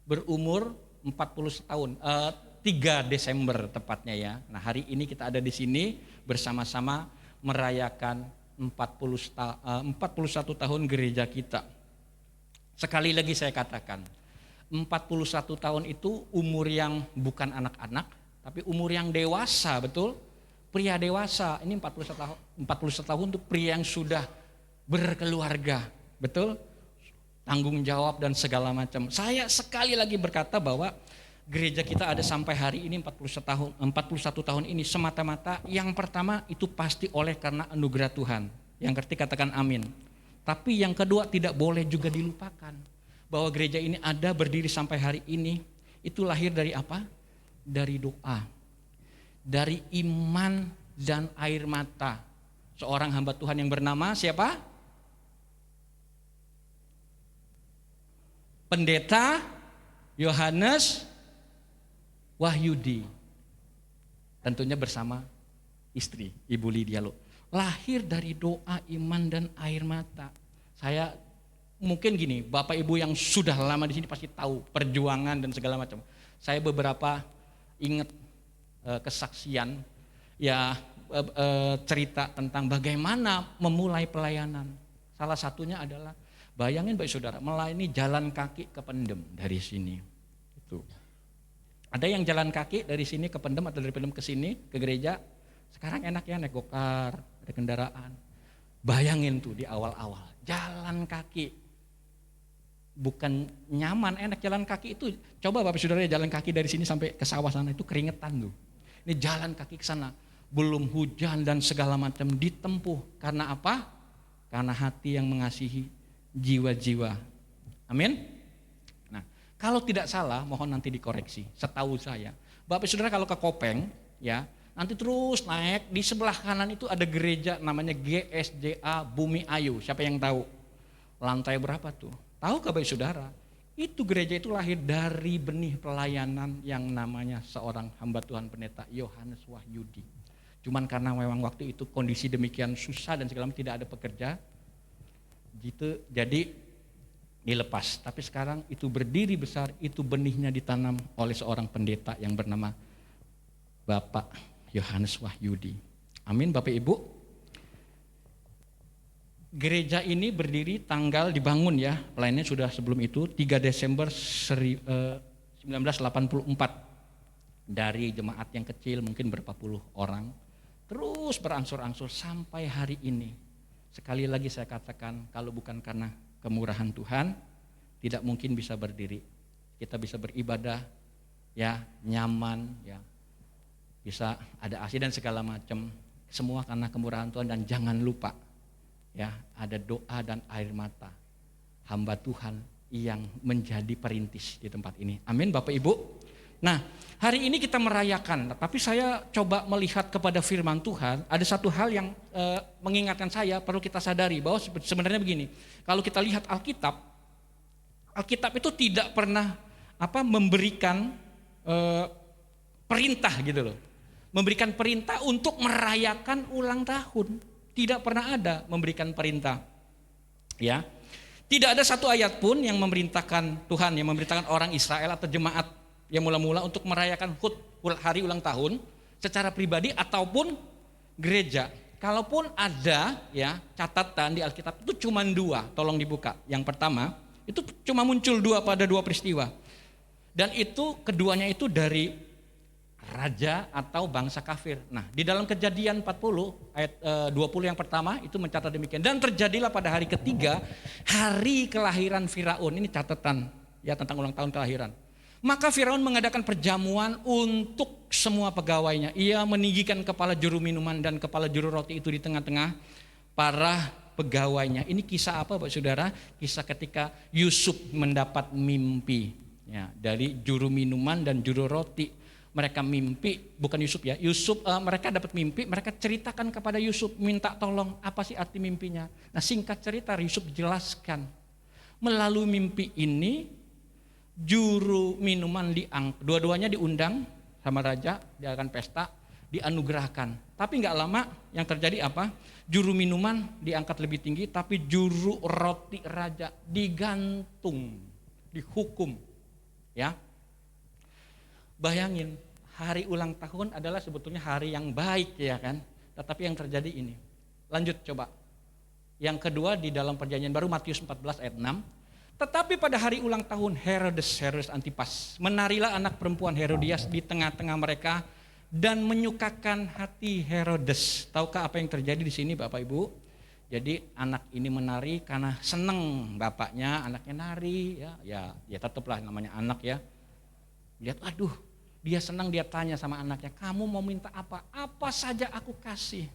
berumur 40 tahun, 3 Desember tepatnya ya. Nah hari ini kita ada di sini bersama-sama merayakan 41 tahun gereja kita. Sekali lagi saya katakan, 41 tahun itu umur yang bukan anak-anak, tapi umur yang dewasa, betul? Pria dewasa, ini 41 tahun itu pria yang sudah berkeluarga, betul? Tanggung jawab dan segala macam. Saya sekali lagi berkata bahwa gereja kita ada sampai hari ini 41 tahun ini semata-mata yang pertama itu pasti oleh karena anugerah Tuhan. Yang ketiga katakan amin. Tapi yang kedua tidak boleh juga dilupakan bahwa gereja ini ada berdiri sampai hari ini itu lahir dari apa? Dari doa. Dari iman dan air mata seorang hamba Tuhan yang bernama siapa? Pendeta Yohanes Wahyudi, tentunya bersama istri Ibu Lydia Lo. Lahir dari doa, iman dan air mata. Saya mungkin gini, Bapak Ibu yang sudah lama di sini pasti tahu perjuangan dan segala macam. Saya beberapa ingat kesaksian ya cerita tentang bagaimana memulai pelayanan. Salah satunya adalah bayangin Bapak Saudara melayani jalan kaki ke Pendem dari sini. Itu. Ada yang jalan kaki dari sini ke Pendem atau dari Pendem ke sini ke gereja. Sekarang enaknya naik gokar, ada kendaraan. Bayangin tuh di awal-awal jalan kaki. Bukan nyaman, enak jalan kaki itu. Coba Bapak Saudara jalan kaki dari sini sampai ke sawah sana itu keringetan tuh. Ini jalan kaki ke sana, belum hujan dan segala macam ditempuh. Karena apa? Karena hati yang mengasihi jiwa-jiwa. Amin. Nah, kalau tidak salah, mohon nanti dikoreksi. Setahu saya, Bapak Saudara kalau ke Kopeng, ya, nanti terus naik di sebelah kanan itu ada gereja namanya GSJA Bumi Ayu. Siapa yang tahu? Lantai berapa tuh? Tahu Bapak Saudara? Itu gereja itu lahir dari benih pelayanan yang namanya seorang hamba Tuhan pendeta Yohanes Wahyudi. Cuman karena memang waktu itu kondisi demikian susah dan segala macam tidak ada pekerja, gitu, jadi dilepas. Tapi sekarang itu berdiri besar, itu benihnya ditanam oleh seorang pendeta yang bernama Bapak Yohanes Wahyudi. Amin Bapak Ibu. Gereja ini berdiri dibangun ya, lainnya sudah sebelum itu 3 Desember 1984 dari jemaat yang kecil mungkin berapa puluh orang terus berangsur-angsur sampai hari ini. Sekali lagi saya katakan kalau bukan karena kemurahan Tuhan tidak mungkin bisa berdiri. Kita bisa beribadah, ya nyaman, ya bisa ada AC dan segala macam. Semua karena kemurahan Tuhan, dan jangan lupa, ya ada doa dan air mata hamba Tuhan yang menjadi perintis di tempat ini. Amin Bapak Ibu. Nah, hari ini kita merayakan, tapi saya coba melihat kepada firman Tuhan. Ada satu hal yang mengingatkan saya, perlu kita sadari bahwa sebenarnya begini. Kalau kita lihat Alkitab itu tidak pernah memberikan perintah gitu loh. Memberikan perintah untuk merayakan ulang tahun. Tidak pernah ada memberikan perintah. Ya. Tidak ada satu ayat pun yang memerintahkan Tuhan, yang memerintahkan orang Israel atau jemaat yang mula-mula untuk merayakan hari ulang tahun secara pribadi ataupun gereja. Kalaupun ada ya catatan di Alkitab itu cuma 2, tolong dibuka. Yang pertama itu cuma muncul 2 pada 2 peristiwa. Dan itu keduanya itu dari raja atau bangsa kafir. Nah, di dalam Kejadian 40 ayat 20 yang pertama itu mencatat demikian. Dan terjadilah pada hari ketiga hari kelahiran Firaun. Ini catatan ya tentang ulang tahun kelahiran. Maka Firaun mengadakan perjamuan untuk semua pegawainya. Ia meninggikan kepala juru minuman dan kepala juru roti itu di tengah-tengah para pegawainya. Ini kisah apa Bapak Saudara? Kisah ketika Yusuf mendapat mimpi ya, dari juru minuman dan juru roti. Mereka mimpi, bukan Yusuf ya. Mereka dapat mimpi, mereka ceritakan kepada Yusuf, minta tolong apa sih arti mimpinya. Nah, singkat cerita Yusuf jelaskan. Melalui mimpi ini juru minuman dua-duanya diundang sama raja, diadakan pesta, dianugerahkan. Tapi nggak lama yang terjadi apa? Juru minuman diangkat lebih tinggi, tapi juru roti raja digantung, dihukum. Ya, bayangin hari ulang tahun adalah sebetulnya hari yang baik ya kan? Tetapi yang terjadi ini. Lanjut coba. Yang kedua di dalam Perjanjian Baru Matius 14 ayat 6. Tetapi pada hari ulang tahun Herodes Antipas menarilah anak perempuan Herodias di tengah-tengah mereka dan menyukakan hati Herodes. Tahukah apa yang terjadi di sini Bapak Ibu? Jadi anak ini menari karena seneng bapaknya, anaknya nari ya tetaplah namanya anak ya. Lihat aduh, dia senang, dia tanya sama anaknya, "Kamu mau minta apa? Apa saja aku kasih."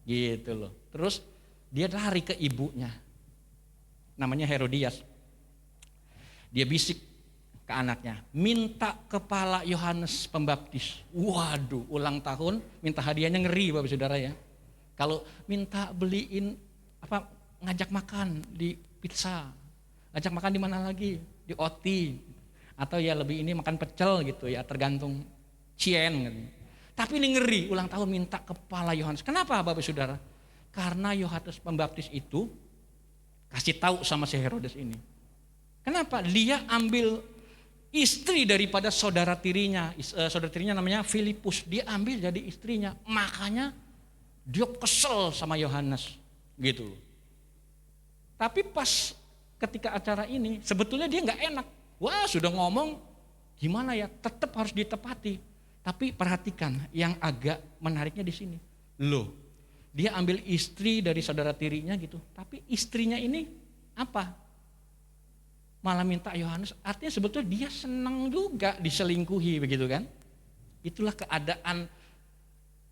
Gitu loh. Terus dia lari ke ibunya. Namanya Herodias. Dia bisik ke anaknya, minta kepala Yohanes Pembaptis. Waduh, ulang tahun minta hadiahnya ngeri Bapak Saudara ya. Kalau minta beliin ngajak makan di pizza, ngajak makan di mana lagi? Di Oti, atau ya lebih ini makan pecel gitu ya, tergantung cien gitu. Tapi ini ngeri, ulang tahun minta kepala Yohanes. Kenapa Bapak Saudara? Karena Yohanes Pembaptis itu kasih tahu sama si Herodes ini. Kenapa? Dia ambil istri daripada saudara tirinya. Saudara tirinya namanya Filipus. Dia ambil jadi istrinya. Makanya dia kesel sama Yohanes. Gitu. Tapi pas ketika acara ini sebetulnya dia gak enak. Wah sudah ngomong gimana ya, tetap harus ditepati. Tapi perhatikan yang agak menariknya di sini. Loh, dia ambil istri dari saudara tirinya gitu. Tapi istrinya ini apa? Malah minta Yohanes, artinya sebetulnya dia senang juga diselingkuhi begitu kan. Itulah keadaan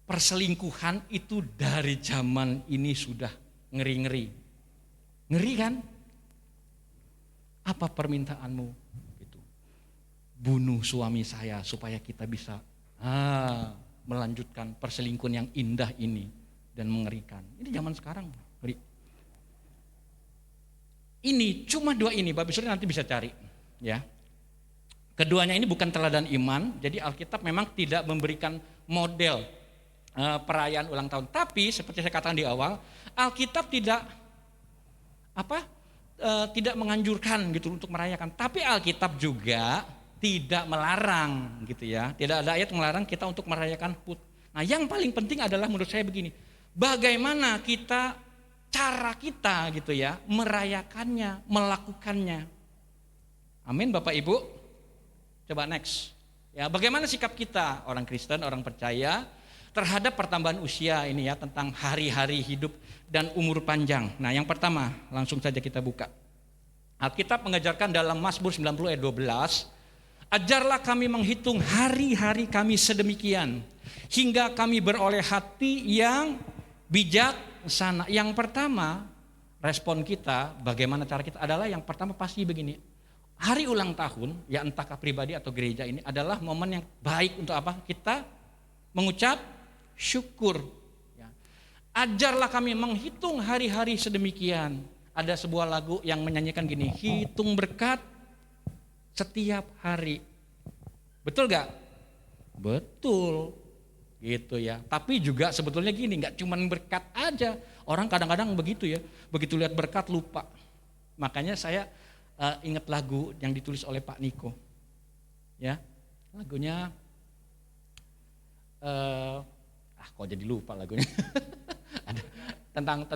perselingkuhan itu dari zaman ini sudah ngeri-ngeri. Ngeri kan? Apa permintaanmu? Gitu. Bunuh suami saya supaya kita bisa melanjutkan perselingkuhan yang indah ini dan mengerikan. Ini zaman sekarang ngeri. Ini cuma 2 ini, Bapak Saudara nanti bisa cari ya. Keduanya ini bukan teladan iman, jadi Alkitab memang tidak memberikan model perayaan ulang tahun. Tapi seperti saya katakan di awal, Alkitab tidak tidak menganjurkan gitu untuk merayakan. Tapi Alkitab juga tidak melarang gitu ya. Tidak ada ayat melarang kita untuk merayakan HUT. Nah, yang paling penting adalah menurut saya begini. Bagaimana cara kita gitu ya merayakannya, melakukannya. Amin Bapak Ibu. Coba next. Ya, bagaimana sikap kita orang Kristen, orang percaya terhadap pertambahan usia ini ya, tentang hari-hari hidup dan umur panjang. Nah, yang pertama langsung saja kita buka. Alkitab mengajarkan dalam Mazmur 90 ayat 12, ajarlah kami menghitung hari-hari kami sedemikian, hingga kami beroleh hati yang bijaksana. Yang pertama, respon kita, bagaimana cara kita adalah yang pertama pasti begini. Hari ulang tahun, ya entahkah pribadi atau gereja ini adalah momen yang baik untuk apa? Kita mengucap syukur. Ya. Ajarlah kami menghitung hari-hari sedemikian. Ada sebuah lagu yang menyanyikan gini, hitung berkat setiap hari. Betul gak? Betul. Gitu ya. Tapi juga sebetulnya gini, gak cuma berkat aja. Orang kadang-kadang begitu ya, begitu lihat berkat lupa. Makanya saya ingat lagu yang ditulis oleh Pak Niko. Ya, lagunya kok jadi lupa lagunya. tentang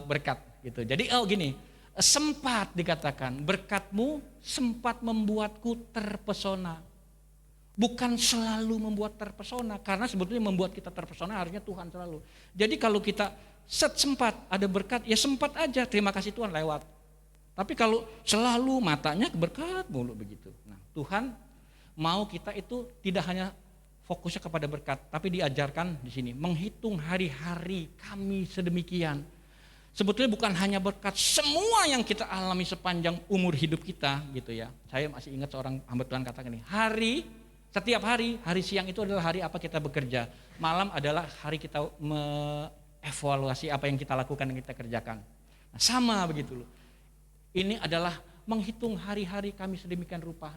berkat gitu. Jadi gini, sempat dikatakan berkatmu sempat membuatku terpesona. Bukan selalu membuat terpesona, karena sebetulnya membuat kita terpesona harusnya Tuhan selalu. Jadi kalau kita sempat ada berkat, ya sempat aja terima kasih Tuhan lewat. Tapi kalau selalu matanya berkat mulu begitu. Nah, Tuhan mau kita itu tidak hanya fokusnya kepada berkat, tapi diajarkan di sini menghitung hari-hari kami sedemikian. Sebetulnya bukan hanya berkat, semua yang kita alami sepanjang umur hidup kita gitu ya. Saya masih ingat seorang hamba Tuhan katakan ini, setiap hari siang itu adalah hari apa kita bekerja, malam adalah hari kita mengevaluasi apa yang kita lakukan dan kita kerjakan. Nah, sama begitu loh. Ini adalah menghitung hari-hari kami sedemikian rupa.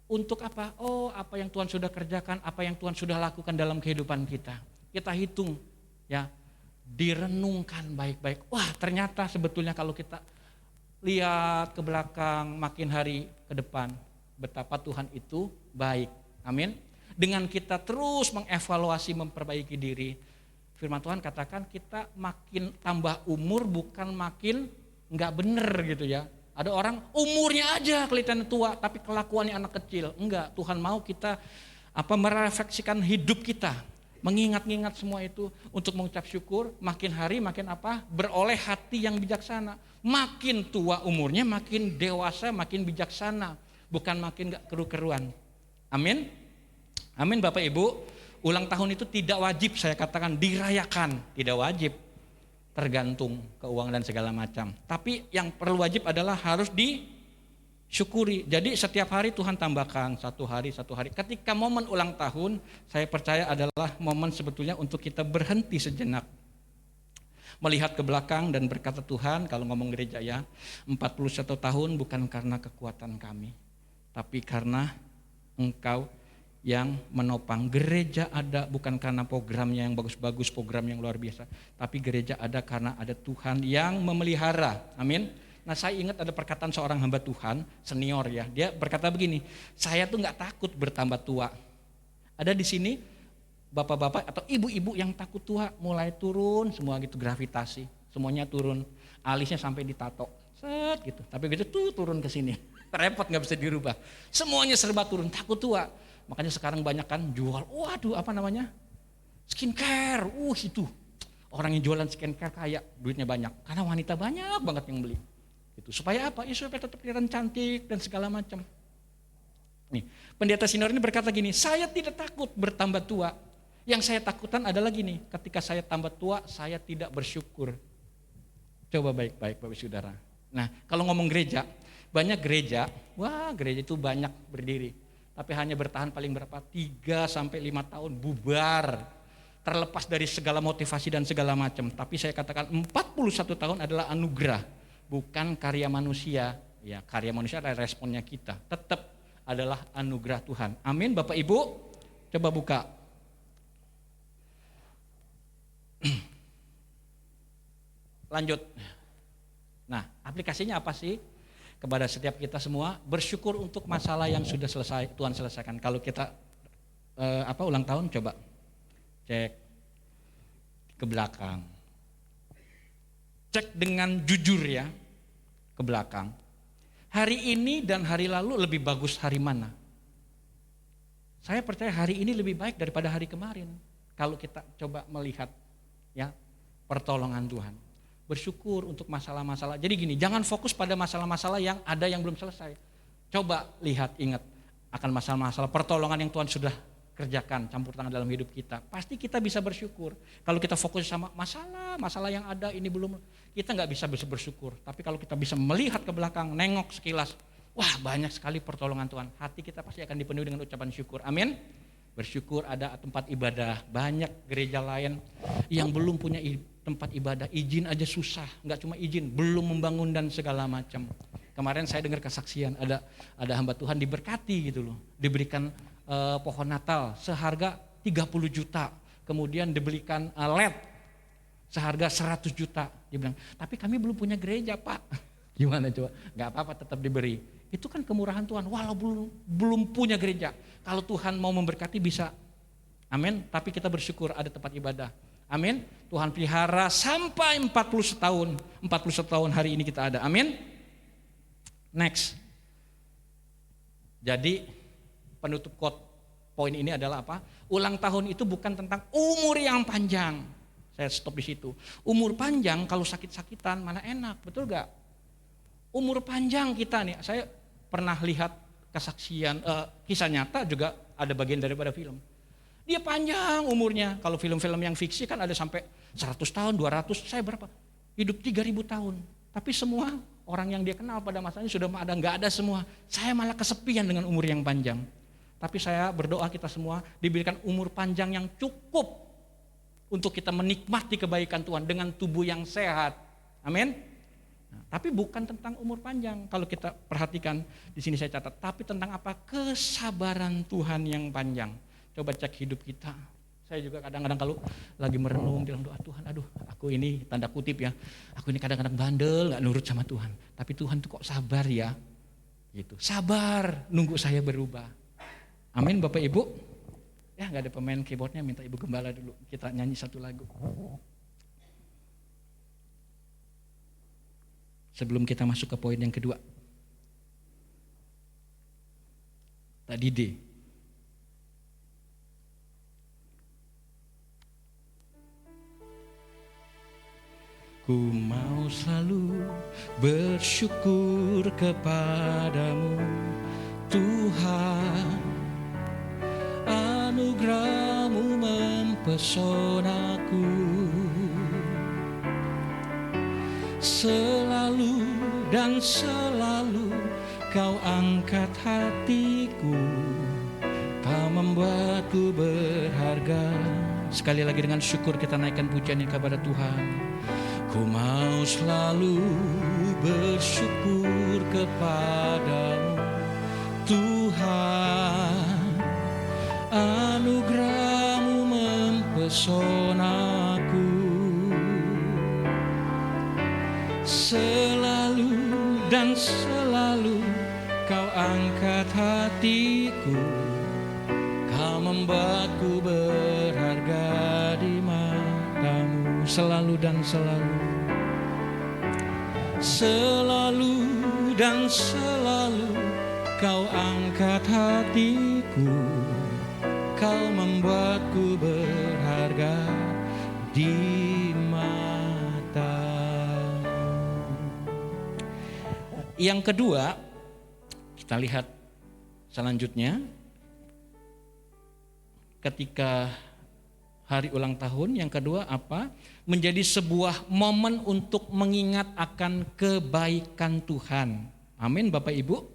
Untuk apa? Oh, apa yang Tuhan sudah kerjakan, apa yang Tuhan sudah lakukan dalam kehidupan kita. Kita hitung ya, direnungkan baik-baik. Wah, ternyata sebetulnya kalau kita lihat ke belakang makin hari ke depan, betapa Tuhan itu baik. Amin. Dengan kita terus mengevaluasi, memperbaiki diri. Firman Tuhan katakan kita makin tambah umur, bukan makin enggak bener gitu ya. Ada orang umurnya aja kelihatan tua tapi kelakuannya anak kecil. Enggak, Tuhan mau kita merefleksikan hidup kita, mengingat-ingat semua itu untuk mengucap syukur. Makin hari makin beroleh hati yang bijaksana. Makin tua umurnya makin dewasa, makin bijaksana, bukan makin enggak keru-keruan. Amin. Amin Bapak Ibu. Ulang tahun itu tidak wajib, saya katakan dirayakan, tidak wajib. Tergantung keuangan dan segala macam. Tapi yang perlu wajib adalah harus disyukuri. Jadi setiap hari Tuhan tambahkan satu hari. Ketika momen ulang tahun, saya percaya adalah momen sebetulnya untuk kita berhenti sejenak. Melihat ke belakang dan berkata, Tuhan, kalau ngomong gereja ya, 41 tahun bukan karena kekuatan kami, tapi karena Engkau yang menopang. Gereja ada bukan karena programnya yang bagus-bagus, program yang luar biasa, tapi gereja ada karena ada Tuhan yang memelihara. Amin. Nah, saya ingat ada perkataan seorang hamba Tuhan senior ya, dia berkata begini, saya tuh nggak takut bertambah tua. Ada di sini bapak-bapak atau ibu-ibu yang takut tua, mulai turun semua gitu, gravitasi semuanya turun, alisnya sampai ditato, set gitu, tapi begitu tuh turun ke sini, repot nggak bisa dirubah, semuanya serba turun, takut tua. Makanya sekarang banyak kan jual, skincare, itu orang yang jualan skincare kaya, duitnya banyak, karena wanita banyak banget yang beli. Gitu. Supaya apa? Ya supaya tetap kelihatan cantik dan segala macam. Nih, pendeta senior ini berkata gini, saya tidak takut bertambah tua. Yang saya takutkan adalah gini, ketika saya tambah tua, saya tidak bersyukur. Coba baik-baik Bapak Saudara. Nah, kalau ngomong gereja, banyak gereja, gereja itu banyak berdiri. Tapi hanya bertahan paling berapa? 3-5 tahun bubar. Terlepas dari segala motivasi dan segala macam. Tapi saya katakan 41 tahun adalah anugerah. Bukan karya manusia. Ya, karya manusia adalah responnya kita. Tetap adalah anugerah Tuhan. Amin Bapak Ibu. Coba buka. Lanjut. Nah, aplikasinya apa sih? Kepada setiap kita semua, bersyukur untuk masalah yang sudah selesai, Tuhan selesaikan. Kalau kita ulang tahun, coba cek ke belakang, cek dengan jujur ya ke belakang. Hari ini dan hari lalu lebih bagus hari mana? Saya percaya hari ini lebih baik daripada hari kemarin. Kalau kita coba melihat ya pertolongan Tuhan. Bersyukur untuk masalah-masalah. Jadi gini, jangan fokus pada masalah-masalah yang ada yang belum selesai. Coba lihat, ingat akan masalah-masalah pertolongan yang Tuhan sudah kerjakan, campur tangan dalam hidup kita. Pasti kita bisa bersyukur. Kalau kita fokus sama masalah yang ada ini belum, kita nggak bisa bersyukur. Tapi kalau kita bisa melihat ke belakang, nengok sekilas, wah banyak sekali pertolongan Tuhan. Hati kita pasti akan dipenuhi dengan ucapan syukur. Amin. Bersyukur ada tempat ibadah. Banyak gereja lain yang belum punya tempat ibadah. Izin aja susah. Enggak cuma izin, belum membangun dan segala macam. Kemarin saya dengar kesaksian ada hamba Tuhan diberkati gitu loh. Diberikan pohon Natal seharga 30 juta. Kemudian dibelikan LED seharga 100 juta. Dia bilang, tapi kami belum punya gereja Pak. Gimana coba? Enggak apa-apa, tetap diberi. Itu kan kemurahan Tuhan, walau belum punya gereja. Kalau Tuhan mau memberkati bisa, amin. Tapi kita bersyukur ada tempat ibadah, amin. Tuhan pelihara sampai 41 tahun hari ini kita ada, amin. Next. Jadi penutup poin ini adalah apa? Ulang tahun itu bukan tentang umur yang panjang. Saya stop di situ. Umur panjang kalau sakit-sakitan mana enak, betul gak? Umur panjang kita nih, saya pernah lihat kesaksian, kisah nyata juga ada bagian daripada film. Dia panjang umurnya, kalau film-film yang fiksi kan ada sampai 100 tahun, 200, saya berapa? Hidup 3000 tahun. Tapi semua orang yang dia kenal pada masanya sudah ada, nggak ada semua. Saya malah kesepian dengan umur yang panjang. Tapi saya berdoa kita semua diberikan umur panjang yang cukup untuk kita menikmati kebaikan Tuhan dengan tubuh yang sehat. Amin. Tapi bukan tentang umur panjang. Kalau kita perhatikan di sini saya catat, tapi tentang apa? Kesabaran Tuhan yang panjang. Coba cek hidup kita. Saya juga kadang-kadang kalau lagi merenung dalam doa, Tuhan, aduh, aku ini tanda kutip ya. Aku ini kadang-kadang bandel, nggak nurut sama Tuhan. Tapi Tuhan tuh kok sabar ya? Gitu. Sabar, nunggu saya berubah. Amin, Bapak Ibu. Ya, nggak ada pemain keyboardnya, minta Ibu Gembala dulu. Kita nyanyi satu lagu. Sebelum kita masuk ke poin yang kedua. Tadi D. Ku mau selalu bersyukur kepadamu Tuhan. Anugerah-Mu mempesonaku. Selalu dan selalu Kau angkat hatiku, Kau membuatku berharga. Sekali lagi dengan syukur kita naikkan pujian ini kepada Tuhan. Ku mau selalu bersyukur kepadamu Tuhan. Anugerah-Mu mempesonaku. Selalu dan selalu Kau angkat hatiku, Kau membuatku berharga di mata-Mu. Selalu dan selalu. Selalu dan selalu Kau angkat hatiku, Kau membuatku berharga di mata. Yang kedua, kita lihat selanjutnya. Ketika hari ulang tahun, yang kedua apa? Menjadi sebuah momen untuk mengingat akan kebaikan Tuhan. Amin Bapak Ibu.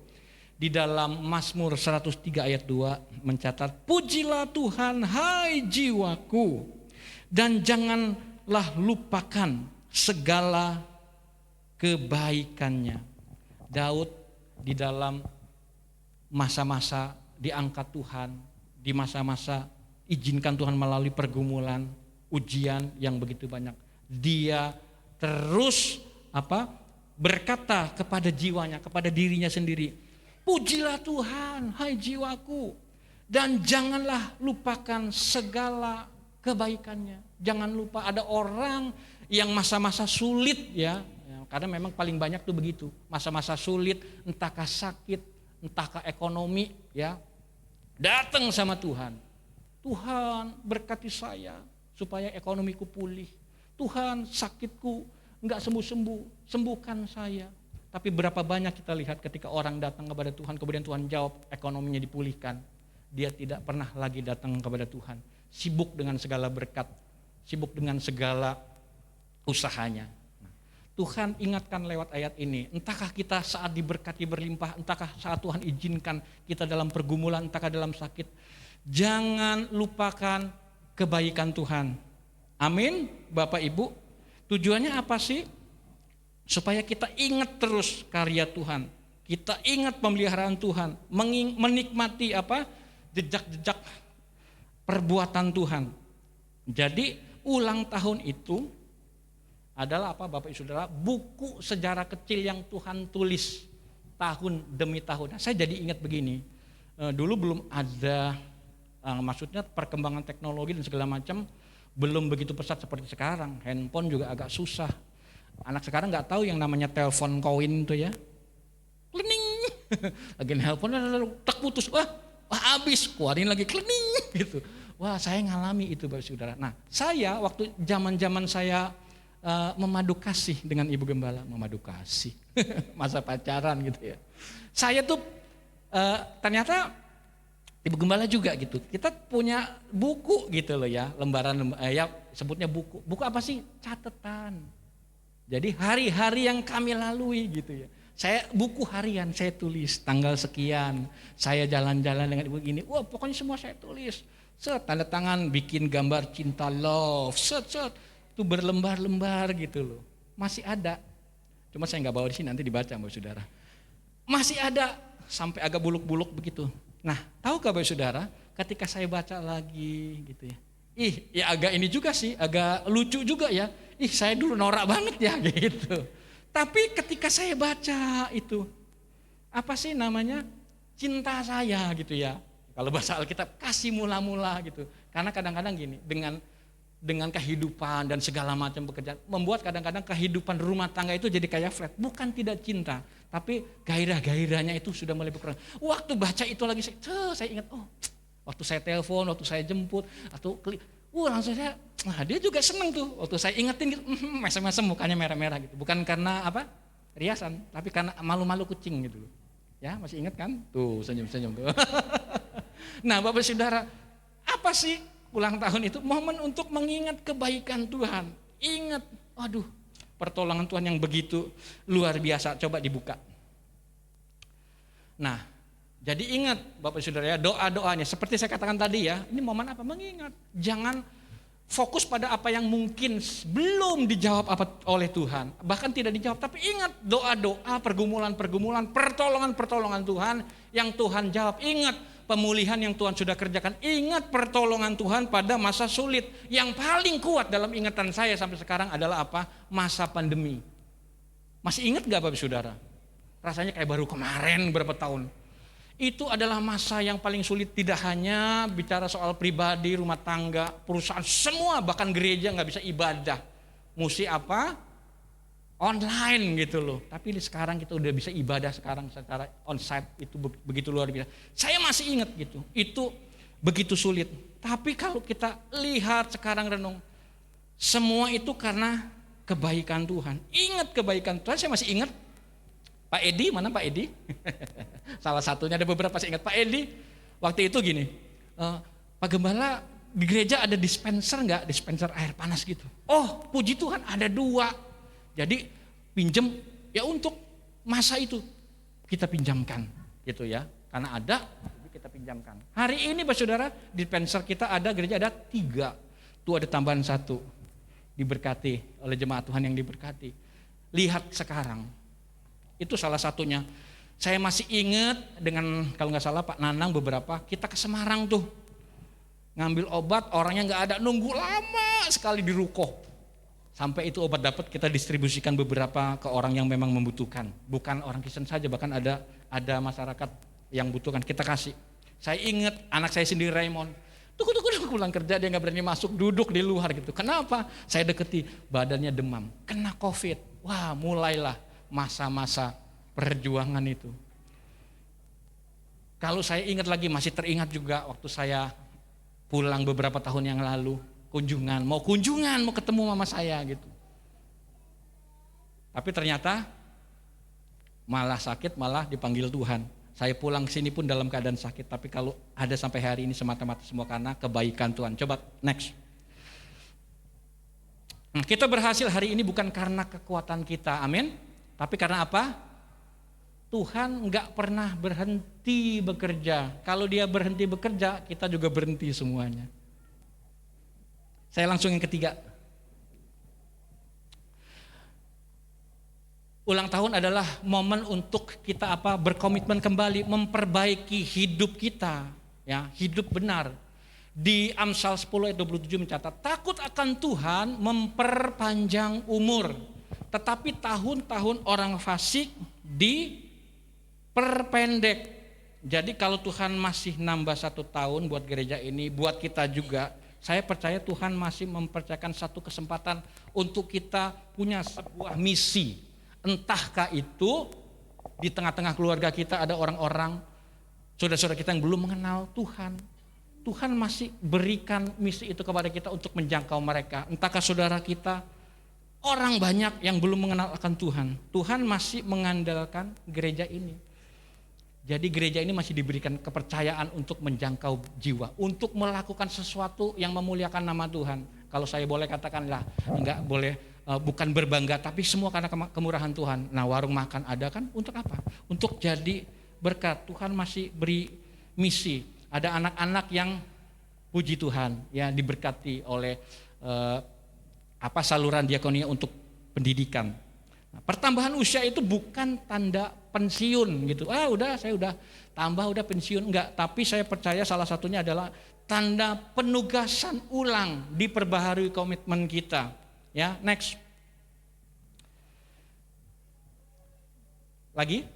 Di dalam Mazmur 103 ayat 2 mencatat, pujilah Tuhan hai jiwaku, dan janganlah lupakan segala kebaikannya. Daud di dalam masa-masa diangkat Tuhan, di masa-masa izinkan Tuhan melalui pergumulan, ujian yang begitu banyak. Dia terus berkata kepada jiwanya, kepada dirinya sendiri, pujilah Tuhan, hai jiwaku, dan janganlah lupakan segala kebaikannya. Jangan lupa, ada orang yang masa-masa sulit ya, karena memang paling banyak tuh begitu, masa-masa sulit, entahkah sakit, entahkah ekonomi ya, datang sama Tuhan. Tuhan berkati saya supaya ekonomiku pulih. Tuhan sakitku enggak sembuh-sembuh, sembuhkan saya. Tapi berapa banyak kita lihat ketika orang datang kepada Tuhan, kemudian Tuhan jawab, ekonominya dipulihkan. Dia tidak pernah lagi datang kepada Tuhan. Sibuk dengan segala berkat, sibuk dengan segala usahanya. Tuhan ingatkan lewat ayat ini, entahkah kita saat diberkati berlimpah, entahkah saat Tuhan izinkan kita dalam pergumulan, entahkah dalam sakit, jangan lupakan kebaikan Tuhan. Amin, Bapak Ibu. Tujuannya apa sih? Supaya kita ingat terus karya Tuhan, kita ingat pemeliharaan Tuhan, menikmati apa? Jejak-jejak perbuatan Tuhan. Jadi ulang tahun itu adalah apa Bapak Ibu Saudara? Buku sejarah kecil yang Tuhan tulis tahun demi tahun. Nah, saya jadi ingat begini, dulu belum ada, maksudnya perkembangan teknologi dan segala macam belum begitu pesat seperti sekarang. Handphone juga agak susah. Anak sekarang nggak tahu yang namanya telepon koin tuh ya. Klening. Lagi nelpon tak putus. Wah, habis. Keluarin lagi klening gitu. Wah, saya ngalami itu Bapak Saudara. Nah, saya waktu zaman-zaman saya memadu kasih dengan Ibu Gembala, memadu kasih. Masa pacaran gitu ya. Saya tuh ternyata Ibu Gembala juga gitu. Kita punya buku gitu loh ya, lembaran ya sebutnya buku. Buku apa sih? Catatan. Jadi hari-hari yang kami lalui gitu ya. Saya buku harian saya tulis tanggal sekian. Saya jalan-jalan dengan ibu gini. Wah, pokoknya semua saya tulis. Set, tanda tangan, bikin gambar cinta love. Set. Itu berlembar-lembar gitu loh. Masih ada. Cuma saya nggak bawa di sini, nanti dibaca Bapak Saudara. Masih ada sampai agak buluk-buluk begitu. Nah, tahukah Bapak Saudara, ketika saya baca lagi gitu ya. Ya agak ini juga sih, agak lucu juga ya. Saya dulu norak banget ya gitu. Tapi ketika saya baca itu, apa sih namanya? Cinta saya gitu ya. Kalau bahasa Alkitab, kasih mula-mula gitu. Karena kadang-kadang gini, dengan kehidupan dan segala macam pekerjaan, membuat kadang-kadang kehidupan rumah tangga itu jadi kayak flat. Bukan tidak cinta, tapi gairah-gairahnya itu sudah mulai berkurang. Waktu baca itu lagi, saya ingat, waktu saya telepon, waktu saya jemput, atau langsung saya, dia juga seneng tuh. Waktu saya ingetin gitu, mesem-mesem mukanya merah-merah gitu. Bukan karena apa, riasan, tapi karena malu-malu kucing gitu. Ya masih ingat kan? Tuh senyum-senyum tuh. Nah Bapak Saudara, apa sih ulang tahun itu? Momen untuk mengingat kebaikan Tuhan. Ingat, aduh pertolongan Tuhan yang begitu luar biasa. Coba dibuka. Nah, jadi ingat Bapak Saudara ya, doa-doanya seperti saya katakan tadi ya, ini momen apa? Mengingat. Jangan fokus pada apa yang mungkin belum dijawab oleh Tuhan, bahkan tidak dijawab, tapi ingat doa-doa, pergumulan-pergumulan, pertolongan-pertolongan Tuhan yang Tuhan jawab. Ingat pemulihan yang Tuhan sudah kerjakan, ingat pertolongan Tuhan pada masa sulit. Yang paling kuat dalam ingatan saya sampai sekarang adalah apa? Masa pandemi. Masih ingat gak Bapak Saudara? Rasanya kayak baru kemarin berapa tahun. Itu adalah masa yang paling sulit, tidak hanya bicara soal pribadi, rumah tangga, perusahaan, semua, bahkan gereja nggak bisa ibadah. Mesti apa? Online gitu loh. Tapi sekarang kita udah bisa ibadah sekarang secara onsite, itu begitu luar biasa. Saya masih ingat gitu, itu begitu sulit. Tapi kalau kita lihat sekarang renung, semua itu karena kebaikan Tuhan. Ingat kebaikan Tuhan, saya masih ingat. Pak Edi, mana Pak Edi? Salah satunya, ada beberapa saya ingat. Pak Edi, waktu itu gini, Pak Gembala di gereja ada dispenser nggak? Dispenser air panas gitu. Oh puji Tuhan ada 2. Jadi pinjem ya untuk masa itu kita pinjamkan gitu ya. Karena ada, kita pinjamkan. Hari ini Pak Saudara, dispenser kita ada, gereja ada 3. Tuh ada tambahan 1. Diberkati oleh jemaat Tuhan yang diberkati. Lihat sekarang. Itu salah satunya. Saya masih ingat dengan kalau nggak salah Pak Nanang beberapa, kita ke Semarang tuh. Ngambil obat, orangnya nggak ada, nunggu lama sekali di ruko. Sampai itu obat dapat, kita distribusikan beberapa ke orang yang memang membutuhkan. Bukan orang Kristen saja, bahkan ada masyarakat yang butuhkan, kita kasih. Saya ingat anak saya sendiri Raymond, tunggu pulang kerja dia nggak berani masuk, duduk di luar gitu. Kenapa? Saya deketi, badannya demam, kena COVID. Wah mulailah masa-masa perjuangan itu. Kalau saya ingat lagi, masih teringat juga waktu saya pulang beberapa tahun yang lalu, mau kunjungan, mau ketemu mama saya gitu. Tapi ternyata malah sakit, malah dipanggil Tuhan. Saya pulang ke sini pun dalam keadaan sakit, tapi kalau ada sampai hari ini semata-mata semua karena kebaikan Tuhan. Coba next. Nah, kita berhasil hari ini bukan karena kekuatan kita, amin. Tapi karena apa? Tuhan enggak pernah berhenti bekerja. Kalau dia berhenti bekerja, kita juga berhenti semuanya. Saya langsung yang ketiga. Ulang tahun adalah momen untuk kita berkomitmen kembali memperbaiki hidup kita, ya, hidup benar. Di Amsal 10 ayat 27 mencatat, takut akan Tuhan memperpanjang umur, tetapi tahun-tahun orang fasik diperpendek. Jadi kalau Tuhan masih nambah 1 tahun buat gereja ini, buat kita juga, saya percaya Tuhan masih mempercayakan satu kesempatan untuk kita punya sebuah misi. Entahkah itu di tengah-tengah keluarga kita ada orang-orang, saudara-saudara kita yang belum mengenal Tuhan. Tuhan masih berikan misi itu kepada kita untuk menjangkau mereka. Entahkah saudara kita, orang banyak yang belum mengenal akan Tuhan. Tuhan masih mengandalkan gereja ini. Jadi gereja ini masih diberikan kepercayaan untuk menjangkau jiwa, untuk melakukan sesuatu yang memuliakan nama Tuhan. Kalau saya boleh katakanlah, enggak boleh, bukan berbangga, tapi semua karena kemurahan Tuhan. Nah, warung makan ada kan untuk apa? Untuk jadi berkat. Tuhan masih beri misi. Ada anak-anak yang puji Tuhan, ya, diberkati oleh saluran diakonia untuk pendidikan. Nah, pertambahan usia itu bukan tanda pensiun gitu. Saya udah tambah, udah pensiun, enggak. Tapi saya percaya salah satunya adalah tanda penugasan ulang, diperbaharui komitmen kita. Ya, next. Lagi?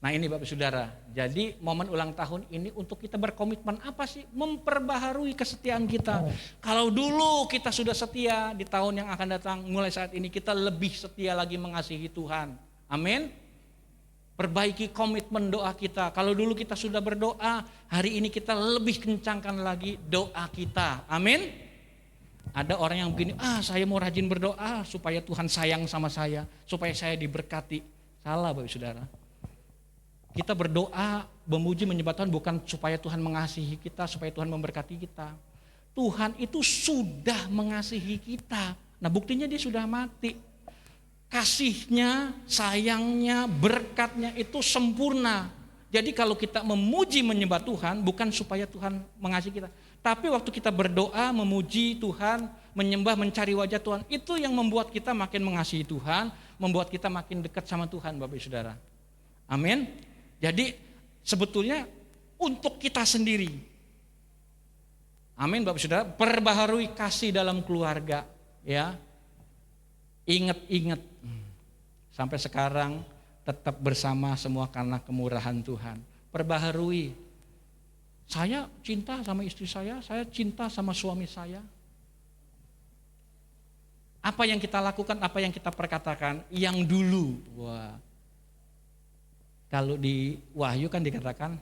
Nah, ini Bapak Saudara. Jadi momen ulang tahun ini untuk kita berkomitmen apa sih? Memperbaharui kesetiaan kita. Kalau dulu kita sudah setia, di tahun yang akan datang, mulai saat ini kita lebih setia lagi mengasihi Tuhan. Amin. Perbaiki komitmen doa kita. Kalau dulu kita sudah berdoa, hari ini kita lebih kencangkan lagi doa kita. Amin. Ada orang yang begini, saya mau rajin berdoa supaya Tuhan sayang sama saya, supaya saya diberkati. Salah Bapak Saudara. Kita berdoa, memuji, menyembah Tuhan bukan supaya Tuhan mengasihi kita, supaya Tuhan memberkati kita. Tuhan itu sudah mengasihi kita. Nah, buktinya dia sudah mati. Kasihnya, sayangnya, berkatnya itu sempurna. Jadi kalau kita memuji, menyembah Tuhan bukan supaya Tuhan mengasihi kita. Tapi waktu kita berdoa, memuji Tuhan, menyembah, mencari wajah Tuhan, itu yang membuat kita makin mengasihi Tuhan, membuat kita makin dekat sama Tuhan, Bapak Saudara. Amin. Jadi sebetulnya untuk kita sendiri. Amin Bapak Saudara, perbaharui kasih dalam keluarga, ya. Ingat-ingat sampai sekarang tetap bersama semua karena kemurahan Tuhan. Perbaharui. Saya cinta sama istri saya cinta sama suami saya. Apa yang kita lakukan, apa yang kita perkatakan yang dulu. Wah. Kalau di Wahyu kan dikatakan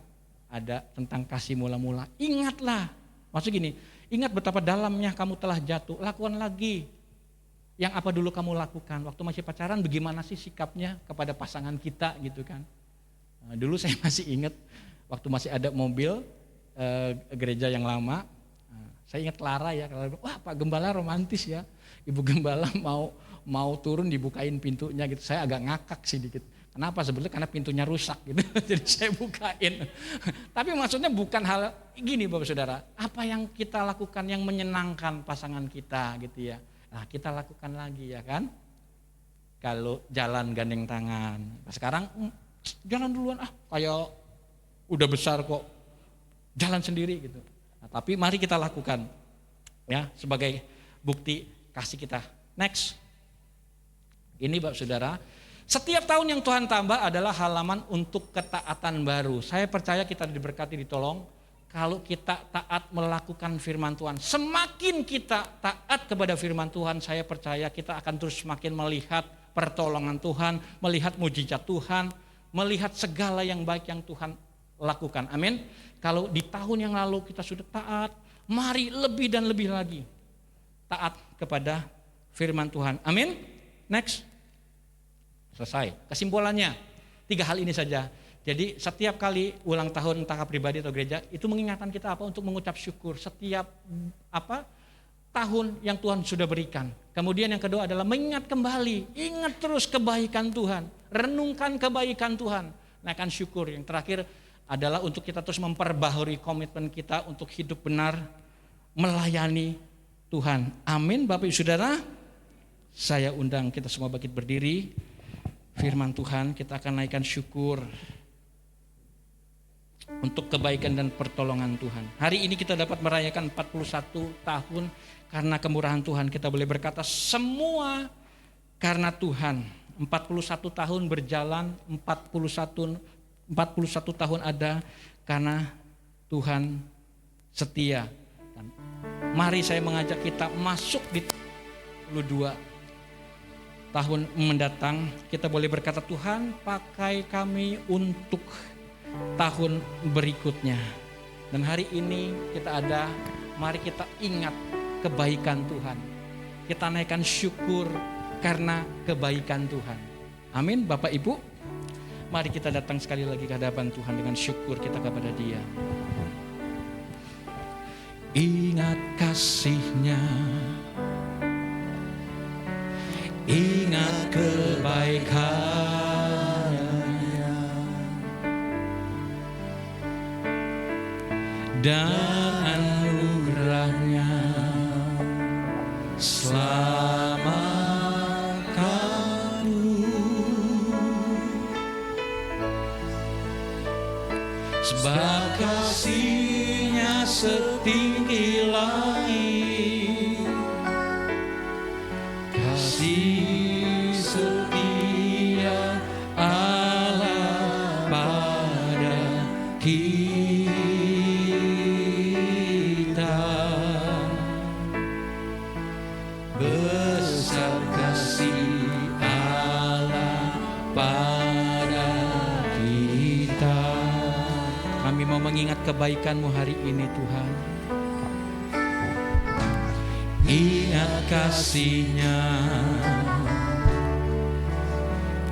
ada tentang kasih mula-mula. Ingatlah, maksud gini, ingat betapa dalamnya kamu telah jatuh, lakukan lagi yang apa dulu kamu lakukan. Waktu masih pacaran bagaimana sih sikapnya kepada pasangan kita gitu kan. Nah, dulu saya masih ingat waktu masih ada mobil gereja yang lama, saya ingat Clara ya, wah Pak Gembala romantis ya, Ibu Gembala mau turun dibukain pintunya gitu, saya agak ngakak sih dikit. Kenapa? Sebetulnya karena pintunya rusak gitu. Jadi saya bukain. Tapi maksudnya bukan hal gini Bapak Saudara. Apa yang kita lakukan yang menyenangkan pasangan kita gitu ya. Nah, kita lakukan lagi ya kan. Kalau jalan gandeng tangan. Nah, sekarang jalan duluan kayak udah besar kok. Jalan sendiri gitu. Nah, tapi mari kita lakukan ya sebagai bukti kasih kita. Next. Ini Bapak Saudara. Setiap tahun yang Tuhan tambah adalah halaman untuk ketaatan baru. Saya percaya kita diberkati, ditolong kalau kita taat melakukan firman Tuhan. Semakin kita taat kepada firman Tuhan, saya percaya kita akan terus semakin melihat pertolongan Tuhan, melihat mujizat Tuhan, melihat segala yang baik yang Tuhan lakukan. Amin. Kalau di tahun yang lalu kita sudah taat, mari lebih dan lebih lagi taat kepada firman Tuhan. Amin. Next. Selesai. Kesimpulannya, 3 hal ini saja. Jadi setiap kali ulang tahun entah pribadi atau gereja, itu mengingatkan kita apa? Untuk mengucap syukur setiap tahun yang Tuhan sudah berikan. Kemudian yang kedua adalah mengingat kembali, ingat terus kebaikan Tuhan, renungkan kebaikan Tuhan, naikkan syukur. Yang terakhir adalah untuk kita terus memperbaharui komitmen kita untuk hidup benar, melayani Tuhan. Amin. Bapak Ibu Saudara, saya undang kita semua bangkit berdiri. Firman Tuhan, kita akan naikkan syukur untuk kebaikan dan pertolongan Tuhan. Hari ini kita dapat merayakan 41 tahun karena kemurahan Tuhan. Kita boleh berkata semua karena Tuhan. 41 tahun berjalan, 41 tahun ada karena Tuhan setia. Dan mari saya mengajak kita masuk di 22 tahun mendatang. Kita boleh berkata, Tuhan pakai kami untuk tahun berikutnya. Dan hari ini kita ada, mari kita ingat kebaikan Tuhan. Kita naikkan syukur karena kebaikan Tuhan. Amin. Bapak Ibu, mari kita datang sekali lagi ke hadapan Tuhan dengan syukur kita kepada Dia. Ingat kasih-Nya, ingat kebaikan, dan anugerah-Nya selamatkanmu. Sebab kasih-Nya setinggi langit, kasih setia Allah pada kita. Besar kasih Allah pada kita. Kami mau mengingat kebaikan-Mu hari ini Tuhan. Ingat kasih-Nya,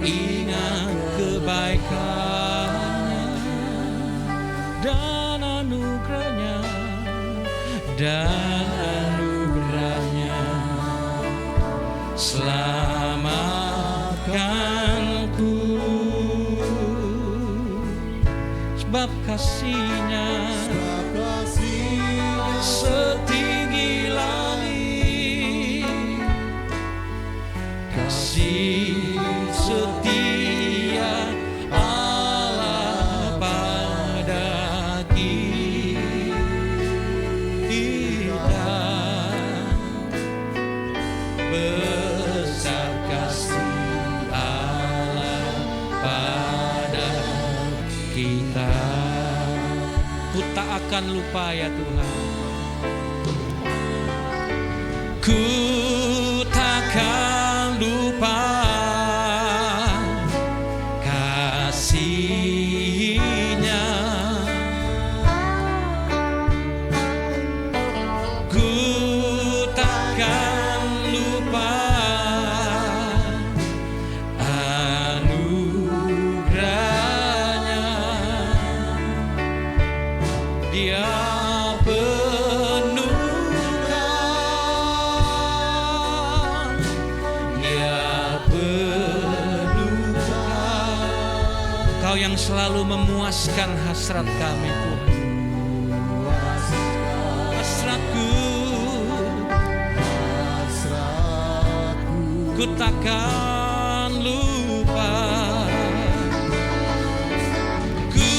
ingat kebaikan-Nya, dan anugerah-Nya, dan anugerah-Nya selamatkanku. Sebab kasih-Nya setinggi langit, kasih setia Allah pada kita. Besar kasih Allah pada kita. Ku tak akan lupa ya Tuhan, ku takkan lupa kasih-Nya. Ku takkan lupa anugerah-Nya. Dia penuhkan, Dia penuhkan. Kau yang selalu memuaskan hasrat kami Tuhan. Hasratku, ku takkan lupa, ku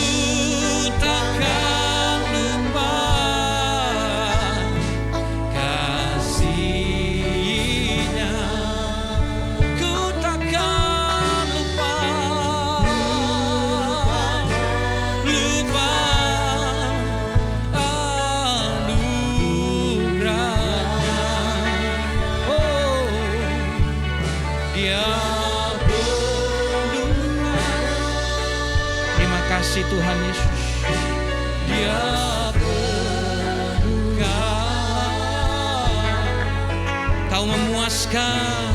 takkan lupa kasih-Nya. Ku takkan lupa, lupa anugerah-Nya. Oh, Dia penuhkan. Terima kasih Tuhan Yesus. Dia penuhkan. Kau memuaskan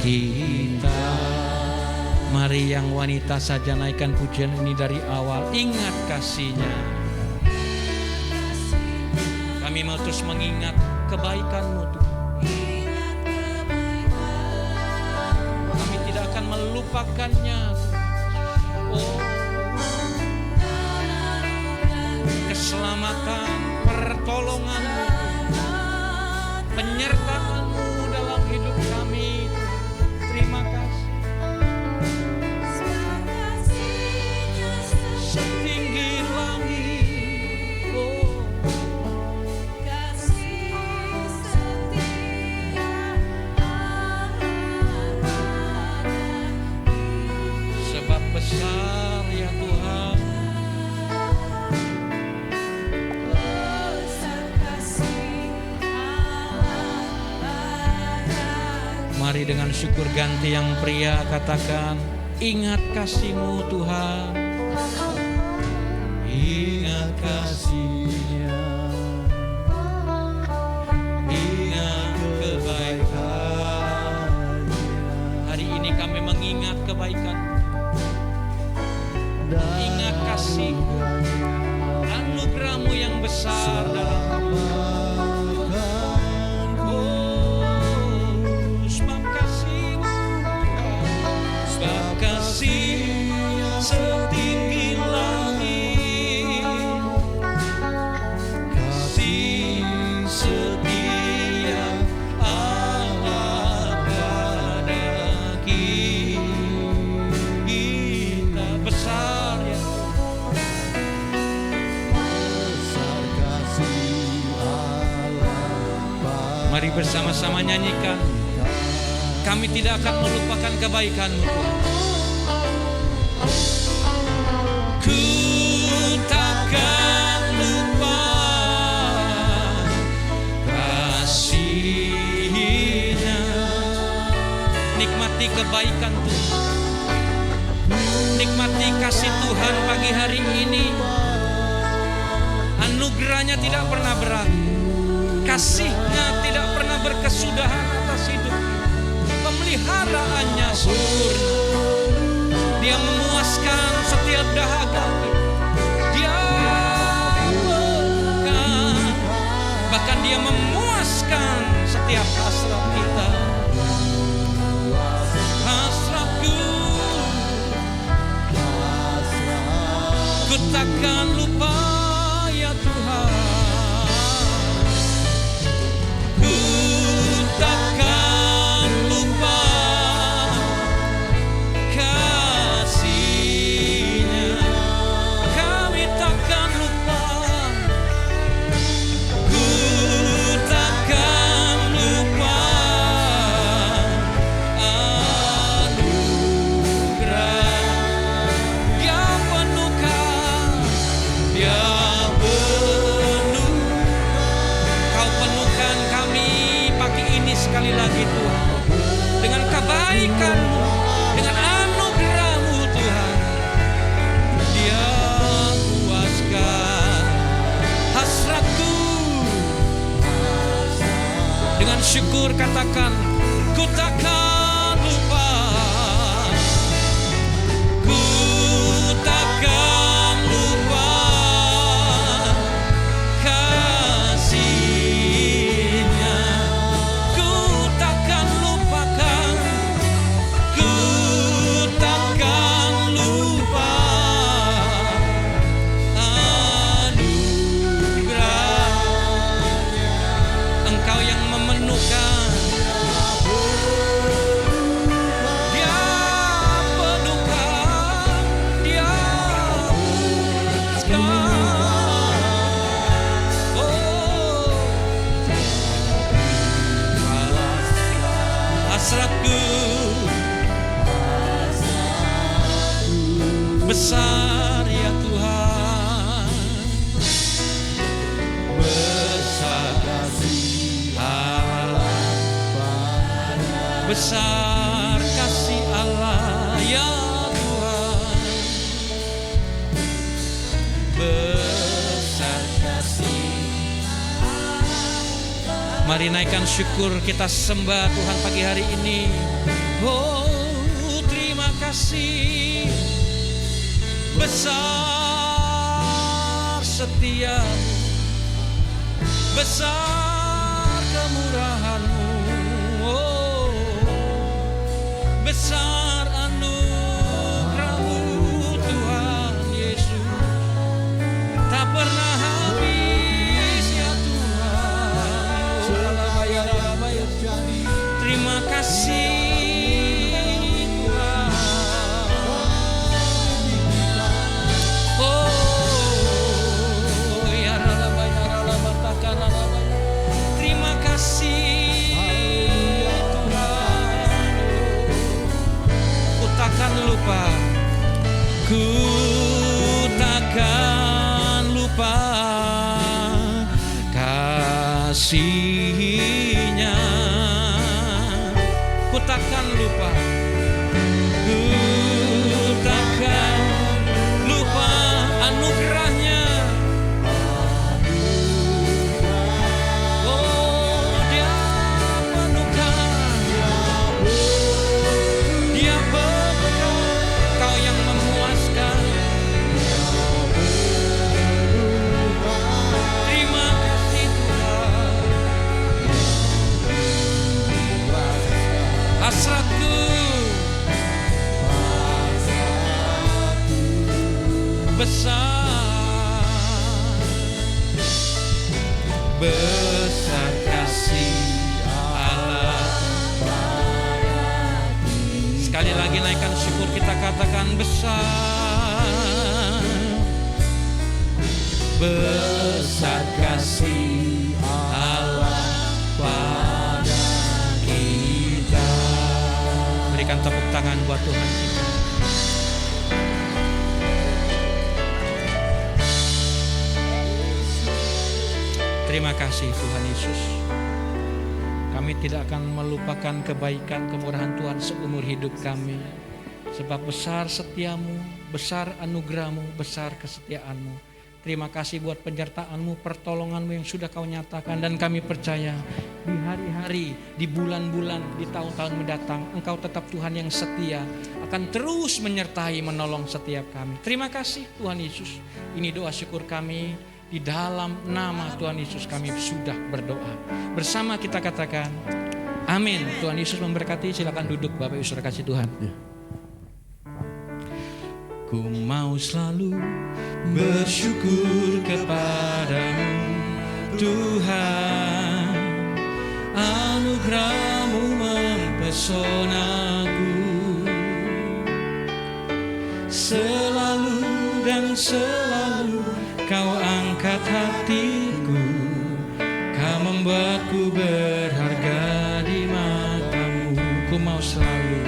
kita. Mari yang wanita saja naikkan pujian ini dari awal. Ingat kasih-Nya. Kami mau terus mengingat kebaikan-Mu Tuhan. Kami tidak akan melupakannya. Oh, keselamatan, pertolongan-Mu, penyertaan-Mu dalam hidup kami. Terima kasih. Setinggi langit, oh, sebab besar ya Tuhan. Mari dengan syukur ganti yang pria katakan, ingat kasih-Mu Tuhan. Ingat kasih-Nya, ingat kebaikan. Hari ini kami mengingat kebaikan. Ingat kasih-Mu, anugerah-Mu yang besar dalam kami. Setinggi langit, kasih setia Allah pada kita. Besar ya, besar kasih Allah. Mari bersama-sama nyanyikan. Kami tidak akan melupakan kebaikan-Mu Tuhan. Ku takkan lupa kasih-Nya. Nikmati kebaikan Tuhan. Nikmati kasih Tuhan pagi hari ini. Anugerah-Nya tidak pernah berakhir. Kasih-Nya tidak pernah berkesudahan atas hidup. Pemeliharaannya sempurna. Dia memuaskan setiap dahaga kita. Dia memuaskan, bahkan Dia memuaskan setiap hasrat kita. Hasratku, ku takkan lupa ya Tuhan. Ku takkan lupa kasih-Nya. Kami takkan lupa. Ku takkan lupa anugerah. Dia penuhkan, Dia penuh. Kau penuhkan kami pagi ini sekali lagi Tuhan, dengan kebaikan-Mu, dengan anugerah-Mu Tuhan. Dia puaskan hasratku. Dengan syukur katakan, ku takkan lupa. Ku takkan lupa kasih-Nya. Ku takkan lupakan. Ku takkan lupa anugerah. Engkau yang memenuhkan. Dia penuhkan. Dia puaskan. Oh, hasratku besar ya Tuhan. Besar kasih Allah, besar kasih Allah ya Tuhan. Besar kasih. Mari naikkan syukur, kita sembah Tuhan pagi hari ini. Oh, terima kasih. Besar setiamu, besar kemurahan-Mu. Oh, besar anugerah-Mu Tuhan Yesus, tak pernah habis ya Tuhan. Terima kasih Tuhan. Oh ya ralaba takaralaba. Terima kasih Tuhan. Ku takkan lupa, ku takkan lupa kasih-Nya. Ku takkan lupa, ku takkan lupa anugerah-Nya. Oh, Dia penuhkan, Dia penuhkan, Kau yang memuaskan. Terima kasih Tuhan. Hasratku besar kasih Allah. Sekali lagi naikkan syukur, kita katakan besar kasih Allah pada kita. Berikan tepuk tangan buat Tuhan kita. Terima kasih Tuhan Yesus. Kami tidak akan melupakan kebaikan kemurahan Tuhan seumur hidup kami. Sebab besar setiamu, besar anugerahmu, besar kesetiaanmu. Terima kasih buat penyertaan-Mu, pertolongan-Mu yang sudah Kau nyatakan. Dan kami percaya di hari-hari, di bulan-bulan, di tahun-tahun mendatang, Engkau tetap Tuhan yang setia, akan terus menyertai, menolong setiap kami. Terima kasih Tuhan Yesus. Ini doa syukur kami. Di dalam nama Tuhan Yesus kami sudah berdoa. Bersama kita katakan amin. Tuhan Yesus memberkati. Silakan duduk Bapak Ibu Saudara kasih Tuhan. Ku mau selalu bersyukur kepadamu Tuhan. Anugerah-Mu mempesonaku. Selalu dan selalu Kau angkat hatiku, Kau membuatku berharga di mata-Mu. Ku mau selalu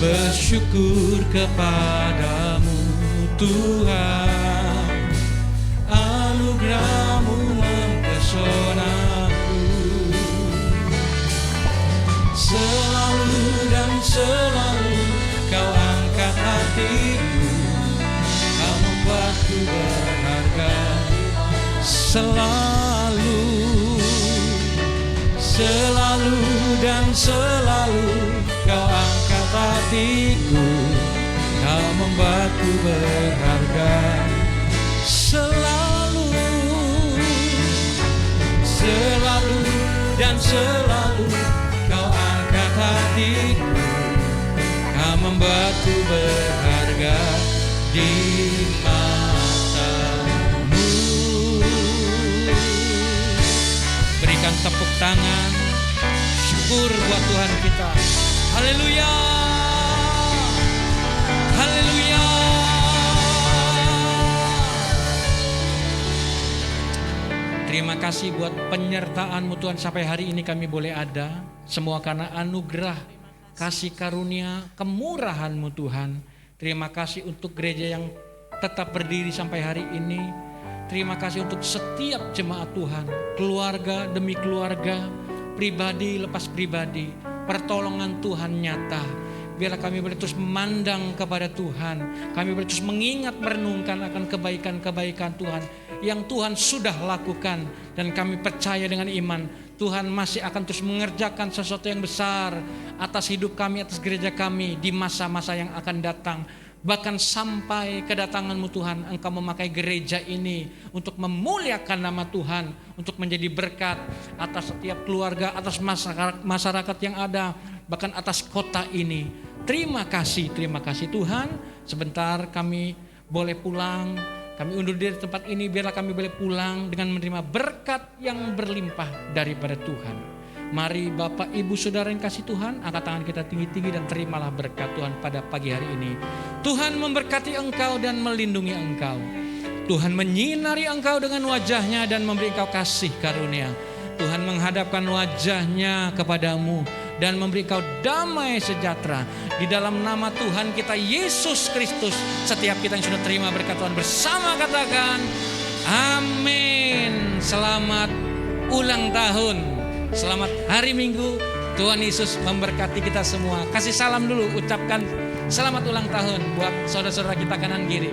bersyukur kepadamu Tuhan. Anugerah-Mu mempesonaku. Selalu dan selalu Kau angkat hatiku, Ku berharga. Selalu dan selalu Kau angkat hatiku, Kau membuatku berharga. Selalu dan selalu Kau angkat hatiku, Kau membuatku berharga di mata-Mu. Berikan tepuk tangan syukur buat Tuhan kita. Haleluya, haleluya. Terima kasih buat penyertaan-Mu Tuhan, sampai hari ini kami boleh ada. Semua karena anugerah, kasih karunia, kemurahan-Mu Tuhan. Terima kasih untuk gereja yang tetap berdiri sampai hari ini. Terima kasih untuk setiap jemaat Tuhan, keluarga demi keluarga, pribadi lepas pribadi. Pertolongan Tuhan nyata. Biarlah kami boleh terus memandang kepada Tuhan. Kami boleh terus mengingat, merenungkan akan kebaikan-kebaikan Tuhan yang Tuhan sudah lakukan. Dan kami percaya dengan iman, Tuhan masih akan terus mengerjakan sesuatu yang besar atas hidup kami, atas gereja kami di masa-masa yang akan datang. Bahkan sampai kedatangan-Mu Tuhan, Engkau memakai gereja ini untuk memuliakan nama Tuhan, untuk menjadi berkat atas setiap keluarga, atas masyarakat yang ada, bahkan atas kota ini. Terima kasih Tuhan. Sebentar kami boleh pulang, kami undur diri di tempat ini, biarlah kami boleh pulang dengan menerima berkat yang berlimpah daripada Tuhan. Mari Bapak, Ibu, Saudara yang kasih Tuhan, angkat tangan kita tinggi-tinggi dan terimalah berkat Tuhan pada pagi hari ini. Tuhan memberkati engkau dan melindungi engkau. Tuhan menyinari engkau dengan wajahnya dan memberi engkau kasih karunia. Tuhan menghadapkan wajahnya kepadamu dan memberi engkau damai sejahtera. Di dalam nama Tuhan kita Yesus Kristus, setiap kita yang sudah terima berkat Tuhan bersama katakan amin. Selamat ulang tahun. Selamat hari Minggu, Tuhan Yesus memberkati kita semua. Kasih salam dulu, ucapkan selamat ulang tahun buat saudara-saudara kita kanan kiri.